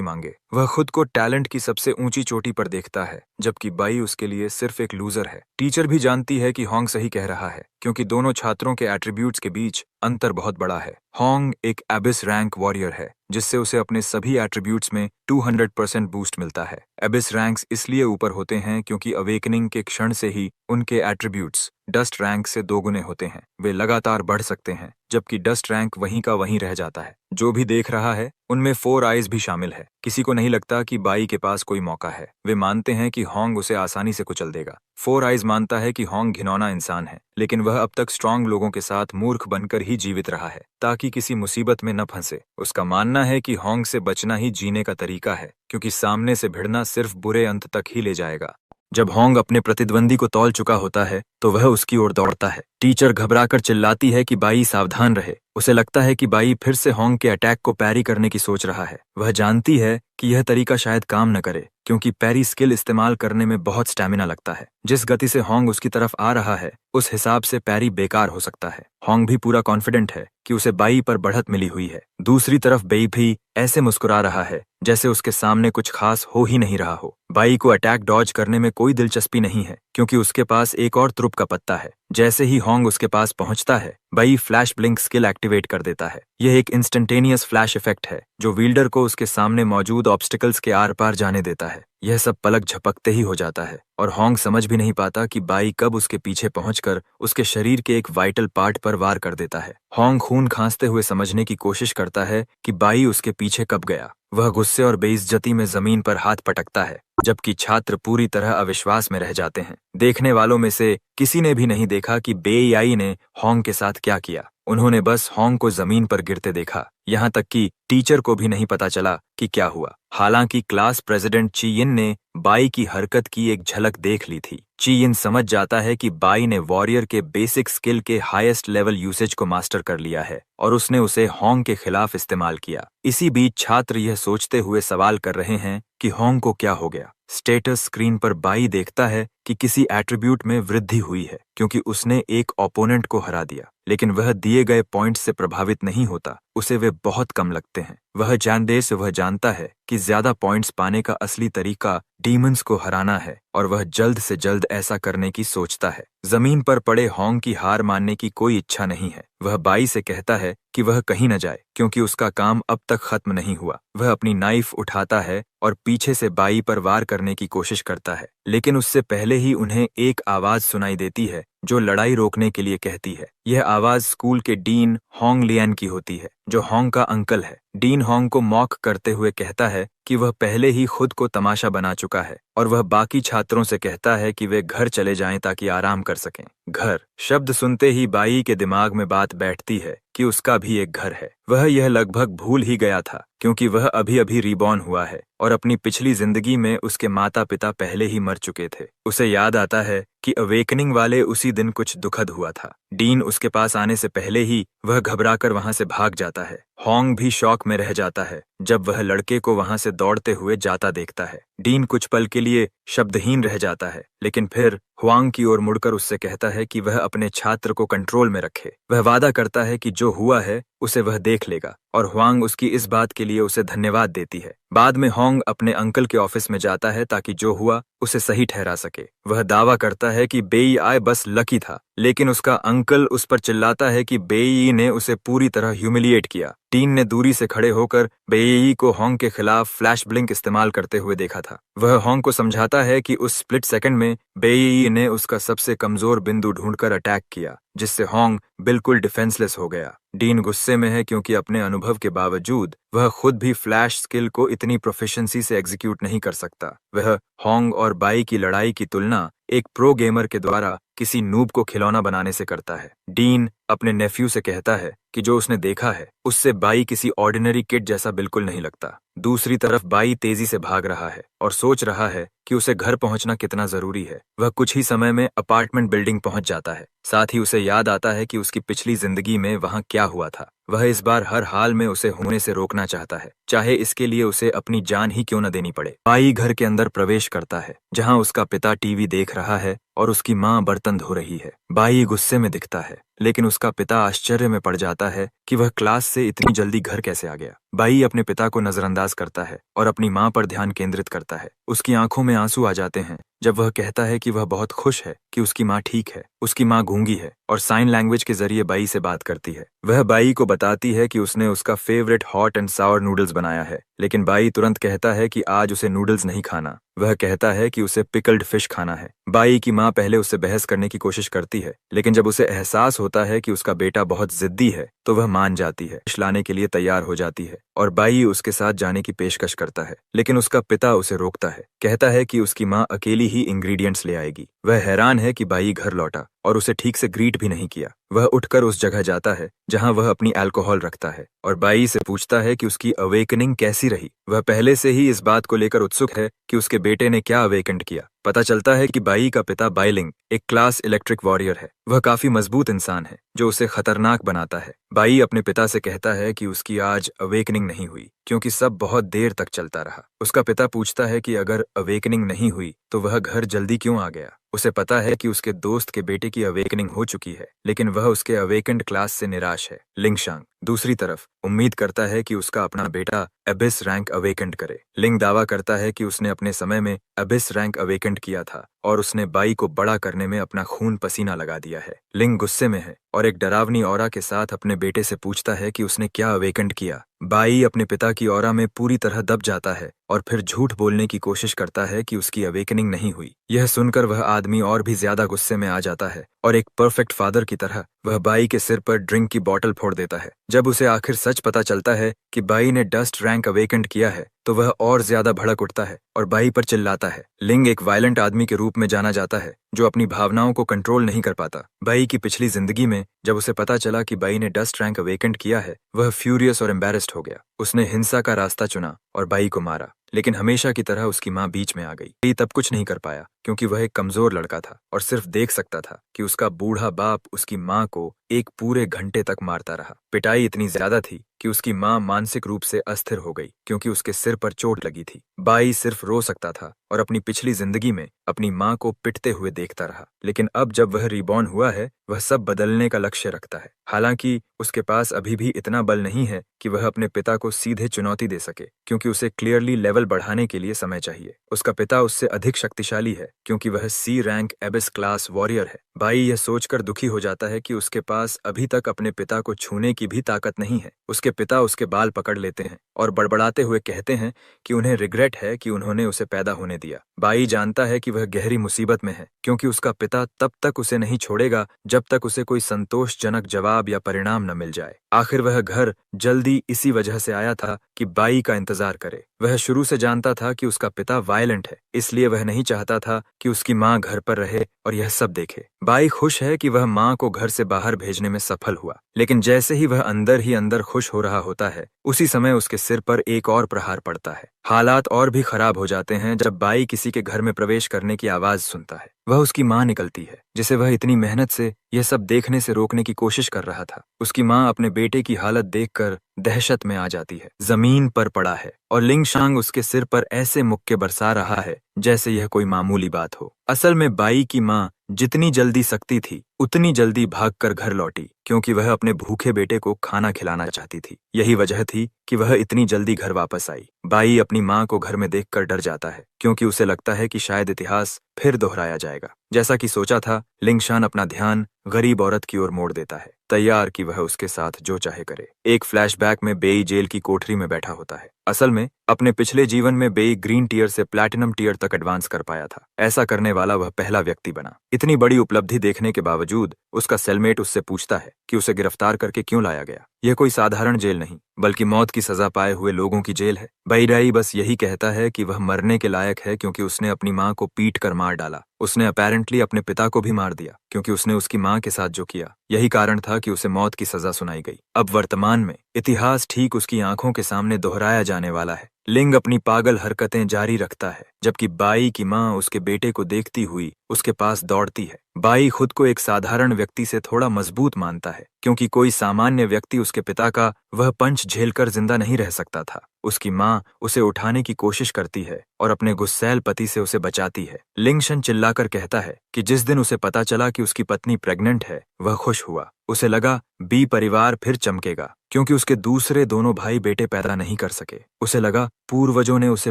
मांगे। वह खुद को टैलेंट की सबसे ऊंची चोटी पर देखता है, जबकि बाई उसके लिए सिर्फ एक लूजर है। टीचर भी जानती है कि होंग सही कह रहा है क्योंकि दोनों छात्रों के एट्रीब्यूट्स के बीच अंतर बहुत बड़ा है। होंग एक एबिस रैंक वॉरियर है जिससे उसे अपने सभी एट्रीब्यूट्स में 200% बूस्ट मिलता है। एबिस रैंक्स इसलिए ऊपर होते हैं क्योंकि अवेकनिंग के क्षण से ही उनके एट्रीब्यूट्स डस्ट रैंक से दोगुने होते हैं। वे लगातार बढ़ सकते हैं, जबकि डस्ट रैंक वहीं का वहीं रह जाता है। जो भी देख रहा है उनमें 4 आइज भी शामिल है। किसी को नहीं लगता कि बाई के पास कोई मौका है। वे मानते हैं कि होंग उसे आसानी से कुचल देगा। 4 आइज मानता है कि होंग घिनौना इंसान है, लेकिन वह अब तक स्ट्रांग लोगों के साथ मूर्ख बनकर ही जीवित रहा है ताकि किसी मुसीबत में न फंसे। उसका मानना है कि होंग से बचना ही जीने का तरीका है, क्योंकि सामने से भिड़ना सिर्फ बुरे अंत तक ही ले जाएगा। जब होंग अपने प्रतिद्वंदी को तौल चुका होता है तो वह उसकी ओर दौड़ता है। टीचर घबराकर चिल्लाती है कि बाई सावधान रहे। उसे लगता है कि बाई फिर से होंग के अटैक को पैरी करने की सोच रहा है। वह जानती है कि यह तरीका शायद काम न करे, क्योंकि पैरी स्किल इस्तेमाल करने में बहुत स्टैमिना लगता है। जिस गति से होंग उसकी तरफ आ रहा है, उस हिसाब से पैरी बेकार हो सकता है। होंग भी पूरा कॉन्फिडेंट है कि उसे बाई पर बढ़त मिली हुई है। दूसरी तरफ बेई भी ऐसे मुस्कुरा रहा है जैसे उसके सामने कुछ खास हो ही नहीं रहा हो। बाई को अटैक डॉज करने में कोई दिलचस्पी नहीं है, क्योंकि उसके पास एक और त्रुप का पत्ता है। जैसे ही होंग उसके पास पहुंचता है, by flash blink skill activate कर देता है। यह एक इंस्टेंटेनियस फ्लैश इफेक्ट है जो विल्डर को उसके सामने मौजूद ऑब्स्टिकल्स के आर पार जाने देता है। यह सब पलक झपकते ही हो जाता है और होंग समझ भी नहीं पाता कि बाई कब उसके पीछे पहुंचकर उसके शरीर के एक वाइटल पार्ट पर वार कर देता है। होंग खून खांसते हुए समझने की कोशिश करता है कि बाई उसके पीछे कब गया। वह गुस्से और बेइज्जती में जमीन पर हाथ पटकता है, जबकि छात्र पूरी तरह अविश्वास में रह जाते हैं। देखने वालों में से किसी ने भी नहीं देखा कि बेईआई ने होंग के साथ क्या किया। उन्होंने बस होंग को जमीन पर गिरते देखा। यहाँ तक कि टीचर को भी नहीं पता चला कि क्या हुआ। हालांकि क्लास प्रेसिडेंट ची यिन ने बाई की हरकत की एक झलक देख ली थी। ची यिन समझ जाता है कि बाई ने वॉरियर के बेसिक स्किल के हाईएस्ट लेवल यूसेज को मास्टर कर लिया है और उसने उसे होंग के खिलाफ इस्तेमाल किया। इसी बीच छात्र यह सोचते हुए सवाल कर रहे हैं कि होंग को क्या हो गया। स्टेटस स्क्रीन पर बाई देखता है कि किसी एट्रीब्यूट में वृद्धि हुई है, क्योंकि उसने एक ओपोनेंट को हरा दिया। लेकिन वह दिए गए पॉइंट्स से प्रभावित नहीं होता, उसे वे बहुत कम लगते हैं। वह जानदेर से वह जानता है कि ज्यादा पॉइंट्स पाने का असली तरीका डीमंस को हराना है और वह जल्द से जल्द ऐसा करने की सोचता है। जमीन पर पड़े होंग की हार मानने की कोई इच्छा नहीं है। वह बाई से कहता है कि वह कहीं न जाए, क्योंकि उसका काम अब तक खत्म नहीं हुआ। वह अपनी नाइफ उठाता है और पीछे से बाई पर वार करने की कोशिश करता है, लेकिन उससे पहले ही उन्हें एक आवाज सुनाई देती है जो लड़ाई रोकने के लिए कहती है। यह आवाज स्कूल के डीन होंग लियन की होती है, जो होंग का अंकल है। डीन होंग को मॉक करते हुए कहता है कि वह पहले ही खुद को तमाशा बना चुका है और वह बाकी छात्रों से कहता है कि वे घर चले जाएं ताकि आराम कर सकें। घर शब्द सुनते ही बाई के दिमाग में बात बैठती है कि उसका भी एक घर है। वह यह लगभग भूल ही गया था, क्योंकि वह अभी अभी रिबॉर्न हुआ है और अपनी पिछली जिंदगी में उसके माता पिता पहले ही मर चुके थे। उसे याद आता है कि अवेकनिंग वाले उसी दिन कुछ दुखद हुआ था। डीन उसके पास आने से पहले ही वह घबराकर वहां से भाग जाता है। होंग भी शॉक में रह जाता है जब वह लड़के को वहां से दौड़ते हुए जाता देखता है। डीन कुछ पल के लिए शब्दहीन रह जाता है, लेकिन फिर हुआंग की ओर मुड़कर उससे कहता है कि वह अपने छात्र को कंट्रोल में रखे। वह वादा करता है कि जो हुआ है उसे वह देख लेगा और हुआंग उसकी इस बात के लिए उसे धन्यवाद देती है। बाद में होंग अपने अंकल के ऑफिस में जाता है ताकि जो हुआ उसे सही ठहरा सके। वह दावा करता है कि बेईआई बस लकी था, लेकिन उसका अंकल उस पर चिल्लाता है कि बेई ने उसे पूरी तरह ह्यूमिलिएट किया। डीन ने दूरी से खड़े होकर बेई को होंग के खिलाफ फ्लैश ब्लिंक इस्तेमाल करते हुए देखा था। वह होंग को समझाता है कि उस स्प्लिट सेकंड में बेई ने उसका सबसे कमजोर बिंदु ढूंढकर अटैक किया, जिससे होंग बिल्कुल डिफेंसलेस हो गया। डीन गुस्से में है क्योंकि अपने अनुभव के बावजूद वह खुद भी फ्लैश स्किल को इतनी प्रोफिशिएंसी से एग्जीक्यूट नहीं कर सकता। वह होंग और बाई की लड़ाई की तुलना एक प्रो गेमर के द्वारा किसी नूब को खिलौना बनाने से करता है। डीन अपने नेफ्यू से कहता है कि जो उसने देखा है उससे बाई किसी ऑर्डिनरी किड जैसा बिल्कुल नहीं लगता। दूसरी तरफ बाई तेजी से भाग रहा है और सोच रहा है कि उसे घर पहुंचना कितना जरूरी है। वह कुछ ही समय में अपार्टमेंट बिल्डिंग पहुंच जाता है। साथ ही उसे याद आता है कि उसकी पिछली जिंदगी में वहां क्या हुआ था। वह इस बार हर हाल में उसे होने से रोकना चाहता है, चाहे इसके लिए उसे अपनी जान ही क्यों न देनी पड़े। बाई घर के अंदर प्रवेश करता है, जहां उसका पिता टीवी देख रहा है और उसकी मां बर्तन धो रही है। बाई गुस्से में दिखता है, लेकिन उसका पिता आश्चर्य में पड़ जाता है कि वह क्लास से इतनी जल्दी घर कैसे आ गया। बाई अपने पिता को नजरअंदाज करता है और अपनी माँ पर ध्यान केंद्रित करता है। उसकी आंखों में आंसू आ जाते हैं जब वह कहता है कि वह बहुत खुश है कि उसकी माँ ठीक है। उसकी माँ गूंगी है और साइन लैंग्वेज के जरिए बाई से बात करती है। वह बाई को बताती है कि उसने उसका favourite hot and Sawar noodles बनाया है, लेकिन बाई तुरंत कहता है कि आज उसे नूडल्स नहीं खाना। वह कहता है कि उसे पिकल्ड फिश खाना है। बाई की माँ पहले उससे बहस करने की कोशिश करती है, लेकिन जब उसे एहसास होता है कि उसका बेटा बहुत जिद्दी है तो वह मान जाती है, फिश लाने के लिए तैयार हो जाती है और बाई उसके साथ जाने की पेशकश करता है। लेकिन उसका पिता उसे रोकता है, कहता है कि उसकी माँ अकेली ही इंग्रेडिएंट्स ले आएगी। वह हैरान है कि बाई घर लौटा और उसे ठीक से ग्रीट भी नहीं किया। वह उठकर उस जगह जाता है जहां वह अपनी अल्कोहल रखता है और बाई से पूछता है कि उसकी अवेकनिंग कैसी रही। वह पहले से ही इस बात को लेकर उत्सुक है कि उसके बेटे ने क्या अवेकेंड किया। पता चलता है कि बाई का पिता बाइलिंग एक क्लास इलेक्ट्रिक वॉरियर है। वह काफी मजबूत इंसान है जो उसे खतरनाक बनाता है। बाई अपने पिता से कहता है कि उसकी आज अवेकनिंग नहीं हुई क्योंकि सब बहुत देर तक चलता रहा। उसका पिता पूछता है कि अगर अवेकनिंग नहीं हुई तो वह घर जल्दी क्यों आ गया। उसे पता है कि उसके दोस्त के बेटे की अवेकनिंग हो चुकी है, लेकिन वह उसके अवेकेंड क्लास से निराश है। लिंगशांग दूसरी तरफ उम्मीद करता है कि उसका अपना बेटा एबिस रैंक अवेकेंड करे। लिंग दावा करता है कि उसने अपने समय में एबिस रैंक अवेकेंड किया था और उसने बाई को बड़ा करने में अपना खून पसीना लगा दिया है। लिंग गुस्से में है और एक डरावनी ऑरा के साथ अपने बेटे से पूछता है कि उसने क्या अवेकेंड किया। बाई अपने पिता की ऑरा में पूरी तरह दब जाता है और फिर झूठ बोलने की कोशिश करता है कि उसकी अवेकनिंग नहीं हुई। यह सुनकर वह आदमी और भी ज्यादा गुस्से में आ जाता है और एक परफेक्ट फादर की तरह वह बाई के सिर पर ड्रिंक की बोतल फोड़ देता है। जब उसे आखिर सच पता चलता है कि बाई ने डस्ट रैंक अवेकेंड किया है तो वह और ज्यादा भड़क उठता है और बाई पर चिल्लाता है। लिंग एक वायलेंट आदमी के रूप में जाना जाता है जो अपनी भावनाओं को कंट्रोल नहीं कर पाता। बाई की पिछली जिंदगी में जब उसे पता चला कि बाई ने डस्ट रैंक अवेकेंड किया है, वह फ्यूरियस और एम्बैरेस्ड हो गया। उसने हिंसा का रास्ता चुना और बाई को मारा, लेकिन हमेशा की तरह उसकी माँ बीच में आ गई। बाई तब कुछ नहीं कर पाया क्योंकि वह एक कमजोर लड़का था और सिर्फ देख सकता था कि उसका बूढ़ा बाप उसकी माँ को एक पूरे घंटे तक मारता रहा। पिटाई इतनी ज्यादा थी कि उसकी माँ मानसिक रूप से अस्थिर हो गई क्योंकि उसके सिर पर चोट लगी थी। बाई सिर्फ रो सकता था और अपनी पिछली जिंदगी में अपनी माँ को पिटते हुए देखता रहा, लेकिन अब जब वह रिबॉर्न हुआ है वह सब बदलने का लक्ष्य रखता है। हालांकि उसके पास अभी भी इतना बल नहीं है कि वह अपने पिता को सीधे चुनौती दे सके क्योंकि उसे क्लियरली लेवल बढ़ाने के लिए समय चाहिए। उसका पिता उससे अधिक शक्तिशाली है क्योंकि वह सी रैंक एबिस क्लास वॉरियर है। बाई यह सोचकर दुखी हो जाता है कि उसके पास अभी तक अपने पिता को छूने की भी ताकत नहीं है। उसके पिता उसके बाल पकड़ लेते हैं और बड़बड़ाते हुए कहते हैं कि उन्हें रिग्रेट है कि उन्होंने उसे पैदा होने दिया। बाई जानता है कि वह गहरी मुसीबत में है क्योंकि उसका पिता तब तक उसे नहीं छोड़ेगा जब तक उसे कोई संतोषजनक जवाब या परिणाम न मिल जाए। आखिर वह घर जल्दी इसी वजह से आया था कि बाई का इंतजार करे। वह शुरू से जानता था कि उसका पिता वायलेंट है, इसलिए वह नहीं चाहता था कि उसकी माँ घर पर रहे और यह सब देखे। बाई खुश है कि वह माँ को घर से बाहर भेजने में सफल हुआ, लेकिन जैसे ही वह अंदर ही अंदर खुश हो रहा होता है उसी समय उसके सिर पर एक और प्रहार पड़ता है। हालात और भी खराब हो जाते हैं जब बाई किसी के घर में प्रवेश करने की आवाज सुनता है। वह उसकी माँ निकलती है जिसे वह इतनी मेहनत से यह सब देखने से रोकने की कोशिश कर रहा था। उसकी माँ अपने बेटे की हालत देखकर दहशत में आ जाती है। जमीन पर पड़ा है और लिंगशांग उसके सिर पर ऐसे मुक्के बरसा रहा है जैसे यह कोई मामूली बात हो। असल में बाई की माँ जितनी जल्दी सकती थी उतनी जल्दी भागकर घर लौटी क्योंकि वह अपने भूखे बेटे को खाना खिलाना चाहती थी। यही वजह थी कि वह इतनी जल्दी घर वापस आई। बाई अपनी माँ को घर में देखकर डर जाता है क्योंकि उसे लगता है कि शायद इतिहास फिर दोहराया जाएगा। जैसा कि सोचा था, लिंगशान अपना ध्यान गरीब औरत की ओर मोड़ देता है, तैयार कि वह उसके साथ जो चाहे करे। एक फ्लैशबैक में बेई जेल की कोठरी में बैठा होता है। असल में अपने पिछले जीवन में बेई ग्रीन टीयर से प्लैटिनम टीयर तक एडवांस कर पाया था। ऐसा करने वाला वह पहला व्यक्ति बना। इतनी बड़ी उपलब्धि देखने के बावजूद उसका सेलमेट उससे पूछता है कि उसे गिरफ्तार करके क्यों लाया गया। यह कोई साधारण जेल नहीं बल्कि मौत की सजा पाए हुए लोगों की जेल है। बैराई बस यही कहता है कि वह मरने के लायक है क्योंकि उसने अपनी माँ को पीट कर मार डाला। उसने अपैरेंटली अपने पिता को भी मार दिया क्योंकि उसने उसकी माँ के साथ जो किया यही कारण था कि उसे मौत की सजा सुनाई गई। अब वर्तमान में इतिहास ठीक उसकी आंखों के सामने दोहराया जाने वाला है। लिंग अपनी पागल हरकतें जारी रखता है जबकि बाई की माँ उसके बेटे को देखती हुई उसके पास दौड़ती है। बाई खुद को एक साधारण व्यक्ति से थोड़ा मजबूत मानता है क्योंकि कोई सामान्य व्यक्ति उसके पिता का वह पंच झेलकर जिंदा नहीं रह सकता था। उसकी माँ उसे उठाने की कोशिश करती है और अपने गुस्सैल पति से उसे बचाती है। लिंगशन चिल्लाकर कहता है कि जिस दिन उसे पता चला कि उसकी पत्नी प्रेग्नेंट है, वह खुश हुआ। उसे लगा बी परिवार फिर चमकेगा, क्योंकि उसके दूसरे दोनों भाई बेटे पैदा नहीं कर सके। उसे लगा पूर्वजों ने उसे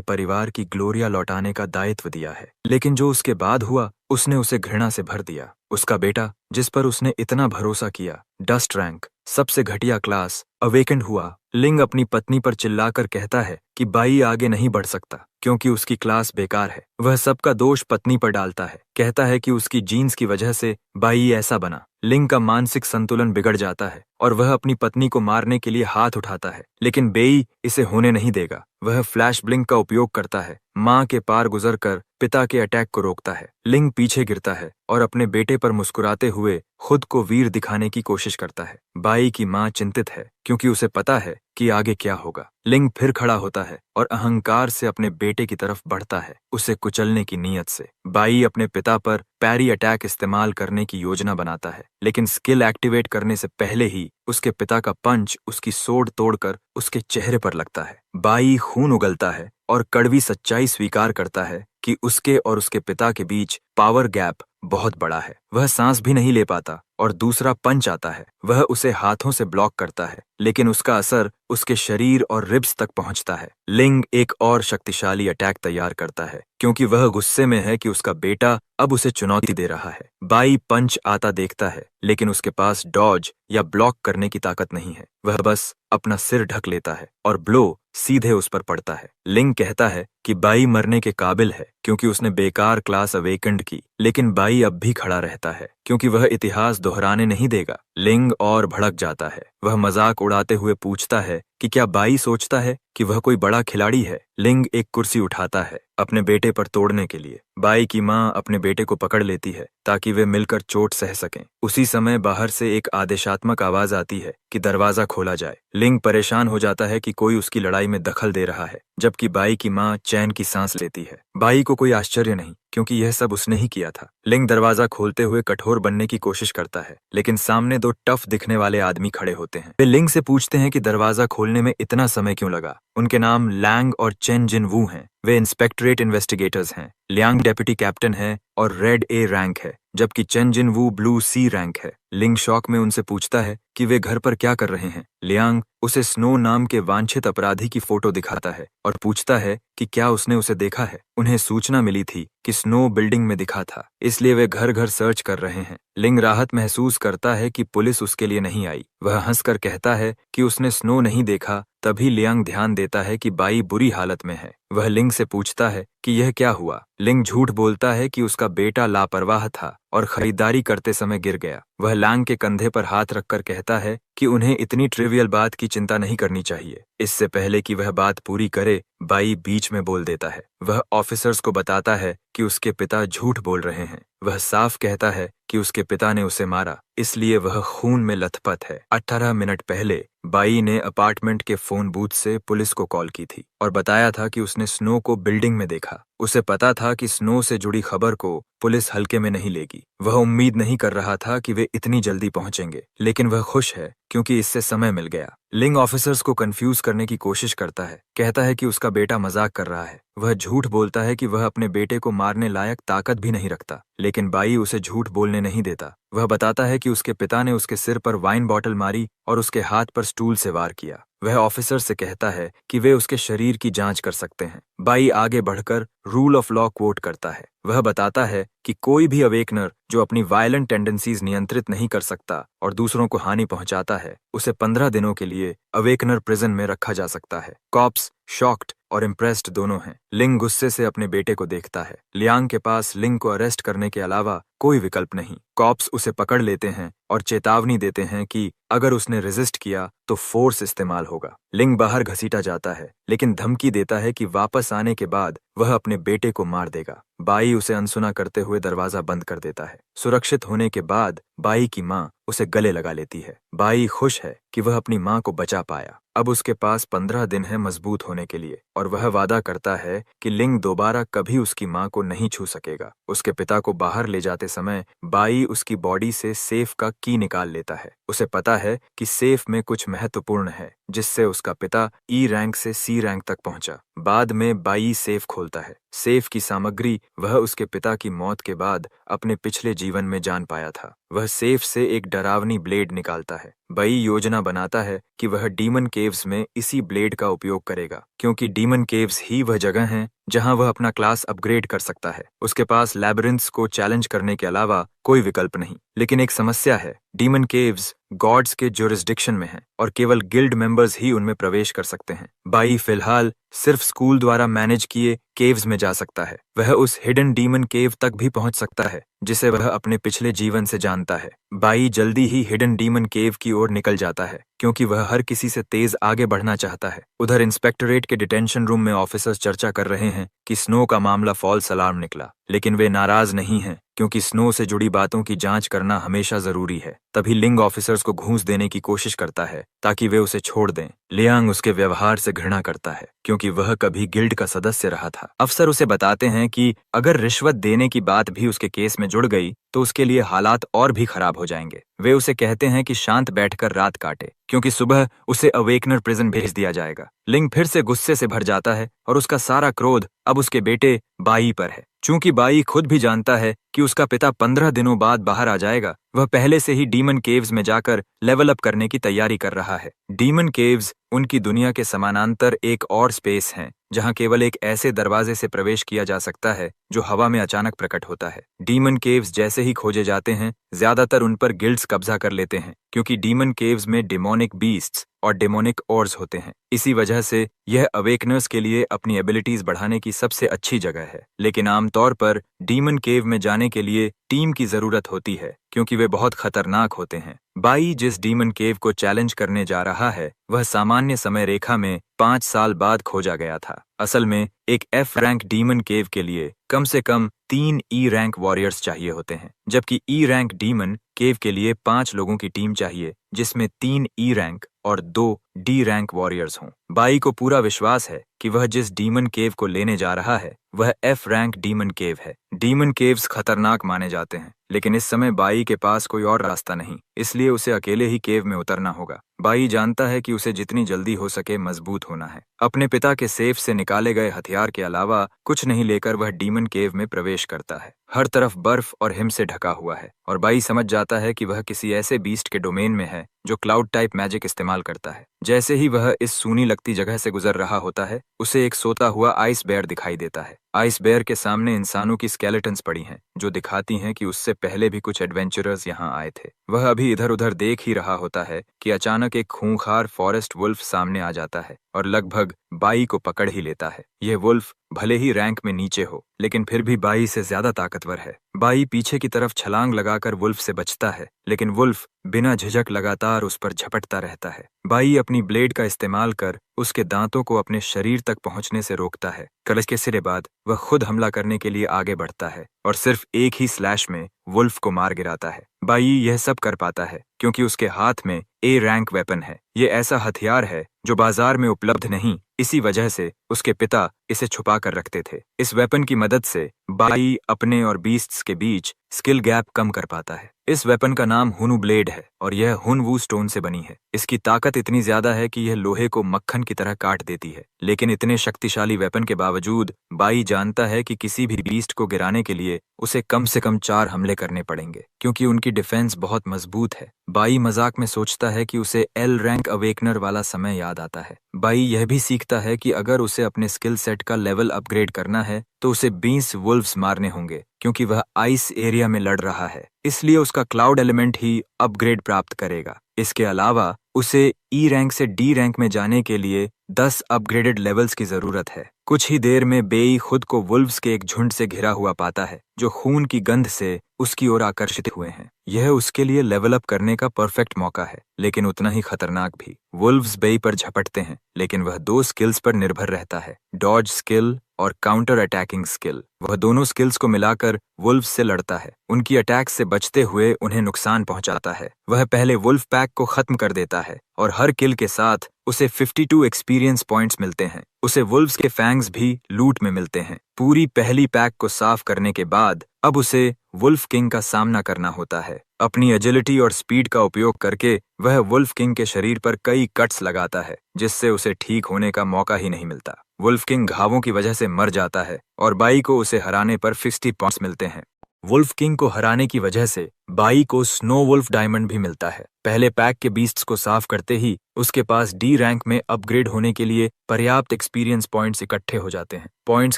परिवार की ग्लोरिया लौटाने का दायित्व दिया है, लेकिन जो उसके बाद हुआ उसने उसे घृणा से भर दिया। उसका बेटा, जिस पर उसने इतना भरोसा किया, डस्ट रैंक, सबसे घटिया क्लास, अवेकेंड हुआ। लिंग अपनी पत्नी पर चिल्लाकर कहता है कि बाई आगे नहीं बढ़ सकता क्योंकि उसकी क्लास बेकार है। वह सबका दोष पत्नी पर डालता है, कहता है कि उसकी जीन्स की वजह से बाई ऐसा बना। लिंग का मानसिक संतुलन बिगड़ जाता है और वह अपनी पत्नी को मारने के लिए हाथ उठाता है, लेकिन बेई इसे होने नहीं देगा। वह फ्लैश ब्लिंक का उपयोग करता है, माँ के पार गुजरकर पिता के अटैक को रोकता है। लिंग पीछे गिरता है और अपने बेटे पर मुस्कुराते हुए खुद को वीर दिखाने की कोशिश करता है। बाई की माँ चिंतित है क्योंकि उसे पता है कि आगे क्या होगा। लिंग फिर खड़ा होता है और अहंकार से अपने बेटे की तरफ बढ़ता है, उसे कुचलने की नीयत से। बाई अपने पिता पर पैरी अटैक इस्तेमाल करने की योजना बनाता है, लेकिन स्किल एक्टिवेट करने से पहले ही उसके पिता का पंच उसकी सोड तोड़कर उसके चेहरे पर लगता है। बाई खून उगलता है और कड़वी सच्चाई स्वीकार करता है कि उसके और उसके पिता के बीच पावर गैप बहुत बड़ा है। वह सांस भी नहीं ले पाता और दूसरा पंच आता है। वह उसे हाथों से ब्लॉक करता है, लेकिन उसका असर उसके शरीर और रिब्स तक पहुंचता है। लिंग एक और शक्तिशाली अटैक तैयार करता है क्योंकि वह गुस्से में है कि उसका बेटा अब उसे चुनौती दे रहा है। बाई पंच आता देखता है, लेकिन उसके पास डॉज या ब्लॉक करने की ताकत नहीं है। वह बस अपना सिर ढक लेता है और ब्लो सीधे उस पर पड़ता है। लिंग कहता है कि बाई मरने के काबिल है क्योंकि उसने बेकार क्लास अवेकेंड की, लेकिन बाई अब भी खड़ा रहता है क्योंकि वह इतिहास दोहराने नहीं देगा। लिंग और भड़क जाता है। वह मजाक उड़ाते हुए पूछता है कि क्या बाई सोचता है कि वह कोई बड़ा खिलाड़ी है। लिंग एक कुर्सी उठाता है अपने बेटे पर तोड़ने के लिए। बाई की माँ अपने बेटे को पकड़ लेती है ताकि वे मिलकर चोट सह सकें। उसी समय बाहर से एक आदेशात्मक आवाज आती है कि दरवाजा खोला जाए। लिंग परेशान हो जाता है कि कोई उसकी लड़ाई में दखल दे रहा है, जबकि बाई की माँ चैन की सांस लेती है। बाई को कोई आश्चर्य नहीं क्योंकि यह सब उसने ही किया था। लिंग दरवाजा खोलते हुए कठोर बनने की कोशिश करता है, लेकिन सामने दो टफ दिखने वाले आदमी खड़े होते हैं। वे लिंग से पूछते हैं कि दरवाजा खोलने में इतना समय क्यों लगा। उनके नाम लैंग और चेन जिन वू हैं। वे इंस्पेक्टरेट इन्वेस्टिगेटर्स हैं। लियांग डेप्यूटी कैप्टन है और रेड ए रैंक है, जबकि चेन जिन वू ब्लू सी रैंक है। लिंग शॉक में उनसे पूछता है कि वे घर पर क्या कर रहे हैं। लियांग उसे स्नो नाम के वांछित अपराधी की फोटो दिखाता है और पूछता है कि क्या उसने उसे देखा है। उन्हें सूचना मिली थी कि स्नो बिल्डिंग में दिखा था, इसलिए वे घर घर सर्च कर रहे हैं। लिंग राहत महसूस करता है कि पुलिस उसके लिए नहीं आई। वह हंसकर कहता है कि उसने स्नो नहीं देखा। तभी लियांग ध्यान देता है कि बाई बुरी हालत में है। वह लिंग से पूछता है कि यह क्या हुआ। लिंग झूठ बोलता है कि उसका बेटा लापरवाह था और खरीदारी करते समय गिर गया। वह लैंग के कंधे पर हाथ रखकर कहता है कि उन्हें इतनी ट्रिवियल बात की चिंता नहीं करनी चाहिए। इससे पहले कि वह बात पूरी करे, बाई बीच में बोल देता है। वह ऑफिसर्स को बताता है कि उसके पिता झूठ बोल रहे हैं। वह साफ कहता है कि उसके पिता ने उसे मारा, इसलिए वह खून में लथपथ है। 18 मिनट पहले बाई ने अपार्टमेंट के फोन बूथ से पुलिस को कॉल की थी और बताया था कि उसने स्नो को बिल्डिंग में देखा। उसे पता था कि स्नो से जुड़ी खबर को पुलिस हल्के में नहीं लेगी। वह उम्मीद नहीं कर रहा था कि वे इतनी जल्दी पहुंचेंगे, लेकिन वह खुश है क्योंकि इससे समय मिल गया। लिंग ऑफिसर्स को कंफ्यूज करने की कोशिश करता है, कहता है कि उसका बेटा मजाक कर रहा है। वह झूठ बोलता है कि वह अपने बेटे को मारने लायक ताकत भी नहीं रखता, लेकिन बाई उसे झूठ बोलने नहीं देता। वह बताता है कि उसके पिता ने उसके सिर पर वाइन बॉटल मारी और उसके हाथ पर स्टूल से वार किया। वह ऑफिसर से कहता है कि वे उसके शरीर की जांच कर सकते हैं। बाई आगे बढ़कर रूल ऑफ लॉ कोट करता है। वह बताता है कि कोई भी अवेकनर जो अपनी वायलेंट टेंडेंसीज नियंत्रित नहीं कर सकता और दूसरों को हानि पहुंचाता है, उसे 15 दिनों के लिए अवेकनर प्रिजन में रखा जा सकता है। कॉप्स शॉक्ड और इम्प्रेस्ड दोनों हैं। लिंग गुस्से से अपने बेटे को देखता है। लियांग के पास लिंग को अरेस्ट करने के अलावा कोई विकल्प नहीं। कॉप्स उसे पकड़ लेते हैं और चेतावनी देते हैं कि अगर उसने रेजिस्ट किया तो फोर्स इस्तेमाल होगा। लिंग बाहर घसीटा जाता है, लेकिन धमकी देता है कि वापस आने के बाद वह अपने बेटे को मार देगा। बाई उसे अनसुना करते हुए दरवाजा बंद कर देता है। सुरक्षित होने के बाद बाई की माँ उसे गले लगा लेती है। बाई खुश है कि वह अपनी माँ को बचा पाया। अब उसके पास 15 दिन है मजबूत होने के लिए और वह वादा करता है कि लिंग दोबारा कभी उसकी माँ को नहीं छू सकेगा। उसके पिता को बाहर ले जाते समय बाई उसकी बॉडी से सेफ का की निकाल लेता है। उसे पता है कि सेफ में कुछ महत्वपूर्ण है जिससे उसका पिता ई रैंक से सी रैंक तक पहुंचा। बाद में बाई सेफ खोलता है। सेफ की सामग्री वह उसके पिता की मौत के बाद अपने पिछले जीवन में जान पाया था। वह सेफ से एक डरावनी ब्लेड निकालता है। बाई योजना बनाता है कि वह डीमन केव्स में इसी ब्लेड का उपयोग करेगा, क्योंकि डीमन केव्स ही वह जगह हैं जहां वह अपना क्लास अपग्रेड कर सकता है। उसके पास लैबिरिंथ्स को चैलेंज करने के अलावा कोई विकल्प नहीं। लेकिन एक समस्या है, डीमन केव्स गॉड्स के ज्यूरिसडिक्शन में हैं और केवल गिल्ड मेंबर्स ही उनमें प्रवेश कर सकते हैं। बाई फिलहाल सिर्फ स्कूल द्वारा मैनेज किए केव्स में जा सकता है। वह उस हिडन डीमन केव तक भी पहुंच सकता है जिसे वह अपने पिछले जीवन से जानता है। बाई जल्दी ही हिडन डीमन केव की ओर निकल जाता है क्योंकि वह हर किसी से तेज आगे बढ़ना चाहता है। उधर इंस्पेक्टोरेट के डिटेंशन रूम में ऑफिसर्स चर्चा कर रहे हैं कि स्नो का मामला फॉल्स अलार्म निकला, लेकिन वे नाराज नहीं हैं क्योंकि स्नो से जुड़ी बातों की जांच करना हमेशा जरूरी है। तभी लिंग ऑफिसर्स को घूंस देने की कोशिश करता है ताकि वे उसे छोड़ दें। लियांग उसके व्यवहार से घृणा करता है क्योंकि वह कभी गिल्ड का सदस्य रहा था। अफसर उसे बताते हैं कि अगर रिश्वत देने की बात भी उसके केस में जुड़ गई तो उसके लिए हालात और भी खराब हो जाएंगे। वे उसे कहते हैं कि शांत बैठकर रात काटे क्योंकि सुबह उसे अवेकनर प्रिजन भेज दिया जाएगा। लिंग फिर से गुस्से से भर जाता है और उसका सारा क्रोध अब उसके बेटे बाई पर है। चूंकि बाई खुद भी जानता है कि उसका पिता 15 दिनों बाद बाहर आ जाएगा, वह पहले से ही डीमन केव्स में जाकर लेवल अप करने की तैयारी कर रहा है। डीमन केव्स उनकी दुनिया के समानांतर एक और स्पेस हैं जहां केवल एक ऐसे दरवाजे से प्रवेश किया जा सकता है जो हवा में अचानक प्रकट होता है। डीमन केव्स जैसे ही खोजे जाते हैं, ज्यादातर उन पर गिल्ड्स कब्जा कर लेते हैं क्योंकि डीमन केव्स में डेमोनिक बीस्ट्स और डेमोनिक ओर्स होते हैं। इसी वजह से यह अवेकनर्स के लिए अपनी एबिलिटीज बढ़ाने की सबसे अच्छी जगह है। लेकिन आमतौर पर डीमन केव में जाने के लिए टीम की जरूरत होती है क्योंकि वे बहुत खतरनाक होते हैं। बाई जिस डीमन केव को चैलेंज करने जा रहा है वह सामान्य समय रेखा में 5 साल बाद खोजा गया था। असल में एक एफ रैंक डीमन केव के लिए कम से कम 3 ई रैंक वॉरियर्स चाहिए होते हैं, जबकि ई रैंक डीमन केव के लिए 5 लोगों की टीम चाहिए जिसमें 3 ई रैंक और 2 डी रैंक वॉरियर्स हों। बाई को पूरा विश्वास है कि वह जिस डीमन केव को लेने जा रहा है वह एफ रैंक डीमन केव है। डीमन केव्स खतरनाक माने जाते हैं, लेकिन इस समय बाई के पास कोई और रास्ता नहीं, इसलिए उसे अकेले ही केव में उतरना होगा। बाई जानता है कि उसे जितनी जल्दी हो सके मजबूत होना है। अपने पिता के सेफ से निकाले गए हथियार के अलावा कुछ नहीं लेकर वह डीमन केव में प्रवेश करता है। हर तरफ बर्फ और हिम से ढका हुआ है और बाई समझ जाता है कि वह किसी ऐसे बीस्ट के डोमेन में है जो क्लाउड टाइप मैजिक इस्तेमाल करता है। जैसे ही वह इस सूनी लगती जगह से गुजर रहा होता है, उसे एक सोता हुआ आइस बेयर दिखाई देता है। आइस बेयर के सामने इंसानों की स्केलेटन्स पड़ी हैं जो दिखाती हैं कि उससे पहले भी कुछ एडवेंचरर्स यहाँ आए थे। वह अभी इधर उधर देख ही रहा होता है कि अचानक एक खूंखार फॉरेस्ट वुल्फ सामने आ जाता है और लगभग बाई को पकड़ ही लेता है। यह वुल्फ भले ही रैंक में नीचे हो, लेकिन फिर भी बाई से ज्यादा ताकतवर है। बाई पीछे की तरफ छलांग लगाकर वुल्फ से बचता है, लेकिन वुल्फ बिना झिझक लगातार उस पर झपटता रहता है। बाई अपनी ब्लेड का इस्तेमाल कर उसके दांतों को अपने शरीर तक पहुंचने से रोकता है। कलश के सिरे बाद वह खुद हमला करने के लिए आगे बढ़ता है और सिर्फ एक ही स्लैश में वुल्फ को मार गिराता है। बाई यह सब कर पाता है क्योंकि उसके हाथ में ए रैंक वेपन है। ये ऐसा हथियार है जो बाजार में उपलब्ध नहीं, इसी वजह से उसके पिता इसे छुपा कर रखते थे। इस वेपन की मदद से बाई अपने और बीस्ट्स के बीच स्किल गैप कम कर पाता है। इस वेपन का नाम हुनु ब्लेड है और यह हुनवू स्टोन से बनी है। इसकी ताकत इतनी ज्यादा है कि यह लोहे को मक्खन की तरह काट देती है। लेकिन इतने शक्तिशाली वेपन के बावजूद बाई जानता है कि किसी भी बीस्ट को गिराने के लिए उसे कम से कम 4 हमले करने पड़ेंगे क्योंकि उनकी डिफेंस बहुत मजबूत है। बाई मजाक में सोचता है कि उसे एल रैंक अवेकनर वाला समय याद आता है। बाई यह भी सीखता है कि अगर उसे अपने स्किल सेट का लेवल अपग्रेड करना है तो उसे 20 वुल्व्स मारने होंगे क्योंकि वह आइस एरिया में लड़ रहा है, इसलिए उसका क्लाउड एलिमेंट ही अपग्रेड प्राप्त करेगा। इसके अलावा उसे ई रैंक से डी रैंक में जाने के लिए 10 अपग्रेडेड लेवल्स की जरूरत है। कुछ ही देर में बेई खुद को वुल्व्स के एक झुंड से घिरा हुआ पाता है जो खून की गंध से उसकी ओर आकर्षित हुए हैं। यह उसके लिए लेवल अप करने का परफेक्ट मौका है, लेकिन उतना ही खतरनाक भी। वुल्व्स बेई पर झपटते हैं, लेकिन वह 2 स्किल्स पर निर्भर रहता है, डॉज स्किल और काउंटर अटैकिंग स्किल। वह दोनों स्किल्स को मिलाकर वुल्व्स से लड़ता है, उनकी अटैक से बचते हुए उन्हें नुकसान पहुंचाता है। वह पहले वुल्फ पैक को खत्म कर देता है और हर किल के साथ उसे 52 एक्सपीरियंस पॉइंट्स मिलते हैं। उसे वुल्व्स के फैंग्स भी लूट में मिलते हैं। पूरी पहली पैक को साफ करने के बाद अब उसे वुल्फ किंग का सामना करना होता है। अपनी एजिलिटी और स्पीड का उपयोग करके वह वुल्फ किंग के शरीर पर कई कट्स लगाता है, जिससे उसे ठीक होने का मौका ही नहीं मिलता। वुल्फ किंग घावों की वजह से मर जाता है और बाई को उसे हराने पर 50 पॉइंट्स मिलते हैं। वुल्फ किंग को हराने की वजह से बाई को स्नो वुल्फ डायमंड भी मिलता है। पहले पैक के बीस्ट्स को साफ करते ही उसके पास डी रैंक में अपग्रेड होने के लिए पर्याप्त एक्सपीरियंस पॉइंट्स इकट्ठे हो जाते हैं। पॉइंट्स